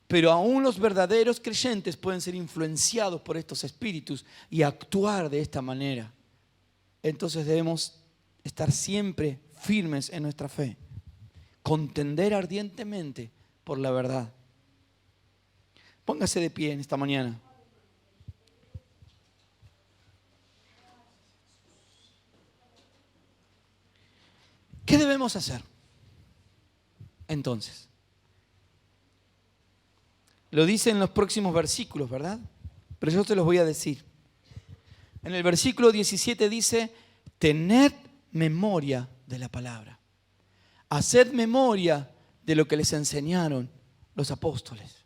Pero aún los verdaderos creyentes pueden ser influenciados por estos espíritus y actuar de esta manera. Entonces debemos estar siempre firmes en nuestra fe. Contender ardientemente por la verdad. Póngase de pie en esta mañana. ¿Qué debemos hacer? Entonces, lo dice en los próximos versículos, ¿verdad? Pero yo te los voy a decir. En el versículo 17 dice, tened memoria de la palabra. Haced memoria de lo que les enseñaron los apóstoles.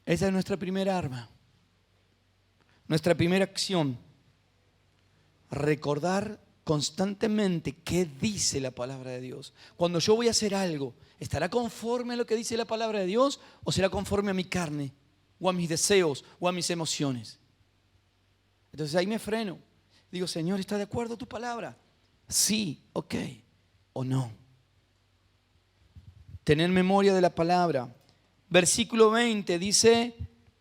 Esa es nuestra primera arma. Nuestra primera acción. Recordar constantemente qué dice la palabra de Dios. Cuando yo voy a hacer algo, ¿estará conforme a lo que dice la palabra de Dios o será conforme a mi carne o a mis deseos o a mis emociones? Entonces ahí me freno. Digo, Señor, ¿está de acuerdo tu palabra? Sí, ok, o no. Tener memoria de la palabra. Versículo 20 dice,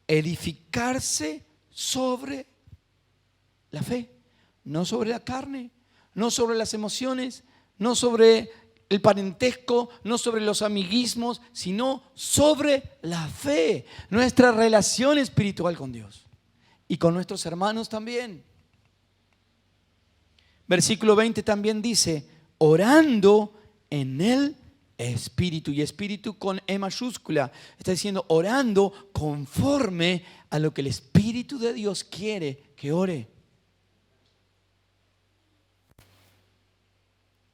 edificarse sobre la fe, no sobre la carne, no sobre las emociones, no sobre el parentesco, no sobre los amiguismos, sino sobre la fe, nuestra relación espiritual con Dios y con nuestros hermanos también. Versículo 20 también dice, orando en el Espíritu, y Espíritu con E mayúscula. Está diciendo, orando conforme a lo que el Espíritu de Dios quiere que ore.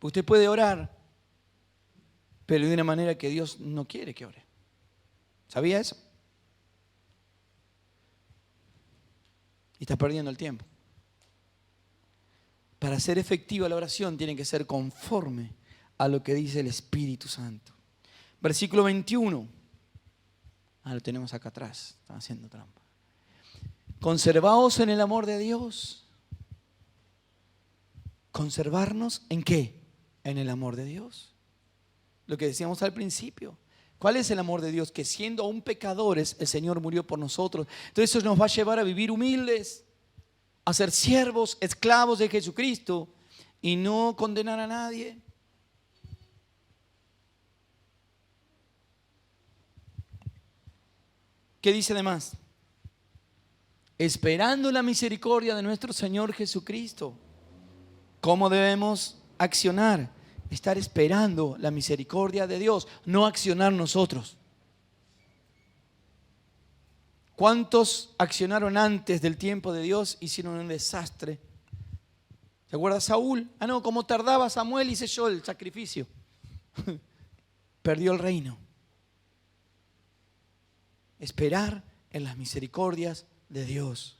Usted puede orar, pero de una manera que Dios no quiere que ore. ¿Sabía eso? Y está perdiendo el tiempo. Para ser efectiva la oración tiene que ser conforme a lo que dice el Espíritu Santo. Versículo 21. Lo tenemos acá atrás. Están haciendo trampa. Conservaos en el amor de Dios. ¿Conservarnos en qué? En el amor de Dios. Lo que decíamos al principio. ¿Cuál es el amor de Dios? Que siendo aún pecadores, el Señor murió por nosotros. Entonces eso nos va a llevar a vivir humildes, a ser siervos, esclavos de Jesucristo y no condenar a nadie. ¿Qué dice además? Esperando la misericordia de nuestro Señor Jesucristo. ¿Cómo debemos accionar? Estar esperando la misericordia de Dios, no accionar nosotros. ¿Cuántos accionaron antes del tiempo de Dios? Hicieron un desastre. ¿Se acuerda Saúl? No, como tardaba Samuel, hice yo el sacrificio. Perdió el reino. Esperar en las misericordias de Dios.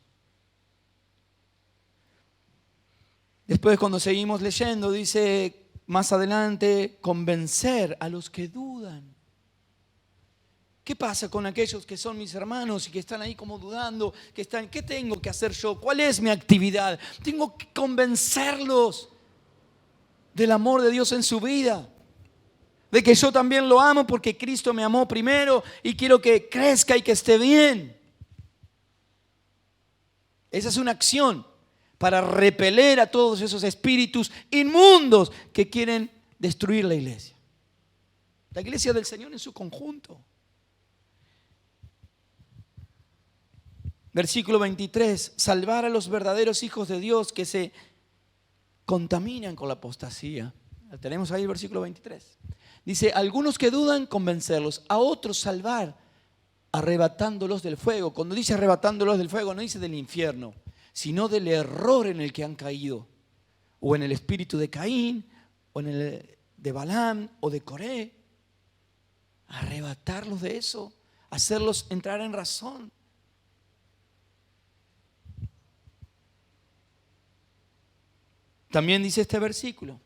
Después, cuando seguimos leyendo, dice más adelante, convencer a los que dudan. ¿Qué pasa con aquellos que son mis hermanos y que están ahí como dudando? ¿Qué tengo que hacer yo? ¿Cuál es mi actividad? Tengo que convencerlos del amor de Dios en su vida. De que yo también lo amo porque Cristo me amó primero y quiero que crezca y que esté bien. Esa es una acción para repeler a todos esos espíritus inmundos que quieren destruir la iglesia. La iglesia del Señor en su conjunto. Versículo 23, salvar a los verdaderos hijos de Dios que se contaminan con la apostasía. Tenemos ahí el versículo 23. Dice, algunos que dudan, convencerlos, a otros salvar, arrebatándolos del fuego. Cuando dice arrebatándolos del fuego, no dice del infierno, sino del error en el que han caído, o en el espíritu de Caín, o en el de Balaam, o de Coré. Arrebatarlos de eso, hacerlos entrar en razón. También dice este versículo,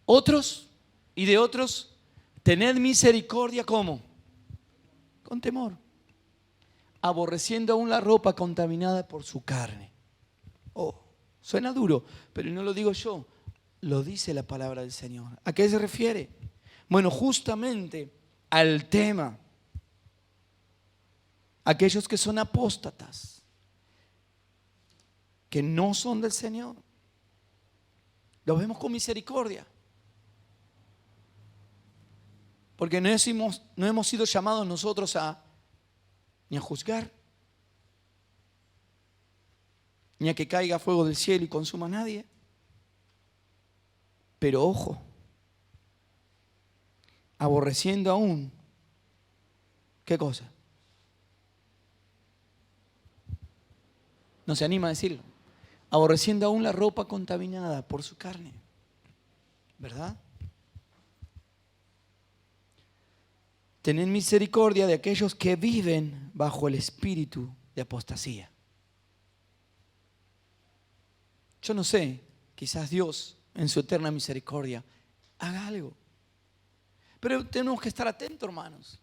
otros y de otros, tened misericordia, ¿cómo? Con temor, aborreciendo aún la ropa contaminada por su carne. Oh, suena duro, pero no lo digo yo, lo dice la palabra del Señor. ¿A qué se refiere? Bueno, justamente al tema, aquellos que son apóstatas, que no son del Señor, los vemos con misericordia. Porque no hemos sido llamados nosotros ni a juzgar, ni a que caiga fuego del cielo y consuma a nadie. Pero ojo, aborreciendo aún, ¿qué cosa? No se anima a decirlo. Aborreciendo aún la ropa contaminada por su carne. ¿Verdad? Tened misericordia de aquellos que viven bajo el espíritu de apostasía. Yo no sé, quizás Dios en su eterna misericordia haga algo. Pero tenemos que estar atentos, hermanos.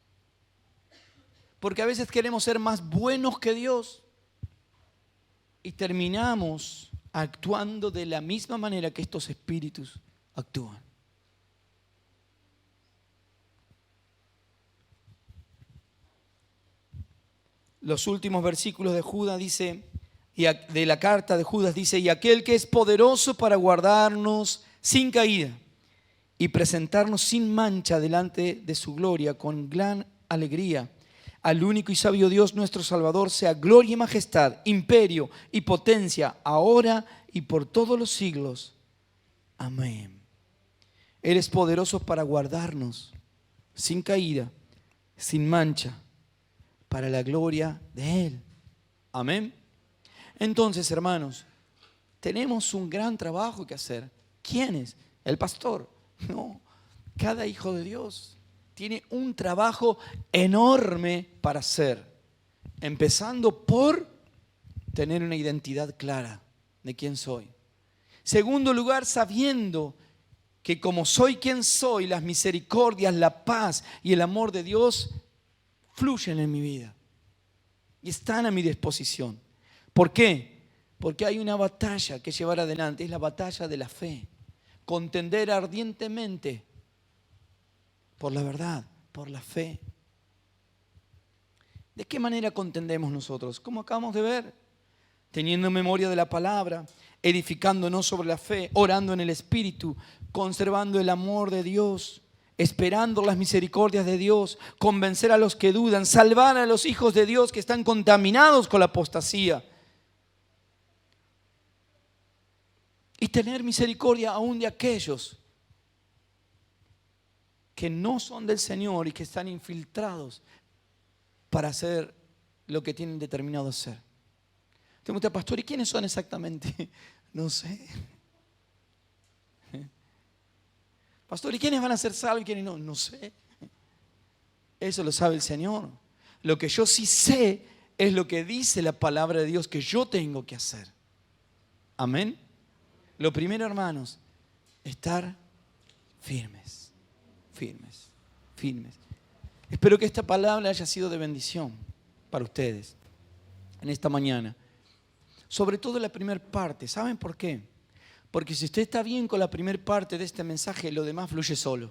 Porque a veces queremos ser más buenos que Dios y terminamos actuando de la misma manera que estos espíritus actúan. Los últimos versículos de Judas dice, de la carta de Judas dice, y aquel que es poderoso para guardarnos sin caída y presentarnos sin mancha delante de su gloria con gran alegría. Al único y sabio Dios nuestro Salvador sea gloria y majestad, imperio y potencia, ahora y por todos los siglos. Amén. Él es poderoso para guardarnos sin caída, sin mancha, para la gloria de Él. Amén. Entonces, hermanos, tenemos un gran trabajo que hacer. ¿Quién es? El pastor. No, cada hijo de Dios tiene un trabajo enorme para hacer, empezando por tener una identidad clara de quién soy. Segundo lugar, sabiendo que como soy quien soy, las misericordias, la paz y el amor de Dios fluyen en mi vida y están a mi disposición. ¿Por qué? Porque hay una batalla que llevar adelante, es la batalla de la fe. Contender ardientemente por la verdad, por la fe. ¿De qué manera contendemos nosotros? Como acabamos de ver, teniendo memoria de la palabra, edificándonos sobre la fe, orando en el Espíritu, conservando el amor de Dios, esperando las misericordias de Dios, convencer a los que dudan, salvar a los hijos de Dios que están contaminados con la apostasía. y tener misericordia aún de aquellos que no son del Señor y que están infiltrados para hacer lo que tienen determinado hacer. Te pregunta, pastor, ¿y quiénes son exactamente? No sé. Pastor, ¿y quiénes van a ser salvos y quiénes no? No sé. Eso lo sabe el Señor. Lo que yo sí sé es lo que dice la palabra de Dios que yo tengo que hacer. Amén. Lo primero, hermanos, estar firmes, firmes, firmes. Espero que esta palabra haya sido de bendición para ustedes en esta mañana. Sobre todo la primera parte. ¿Saben por qué? Porque si usted está bien con la primera parte de este mensaje, lo demás fluye solo.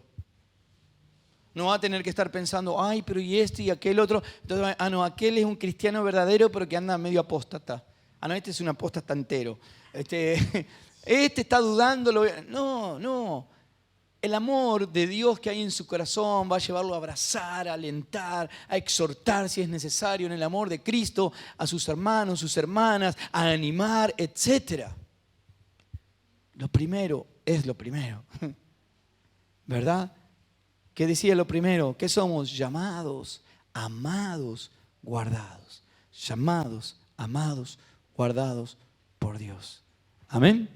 No va a tener que estar pensando, ay, pero y este y aquel otro. Entonces, no, aquel es un cristiano verdadero, pero que anda medio apóstata. No, este es un apóstata entero. Este está dudando. No. El amor de Dios que hay en su corazón va a llevarlo a abrazar, a alentar, a exhortar si es necesario en el amor de Cristo a sus hermanos, sus hermanas, a animar, etc. Lo primero es lo primero. ¿Verdad? ¿Qué decía lo primero? ¿Qué somos? Llamados, amados, guardados. Llamados, amados, guardados por Dios. Amén.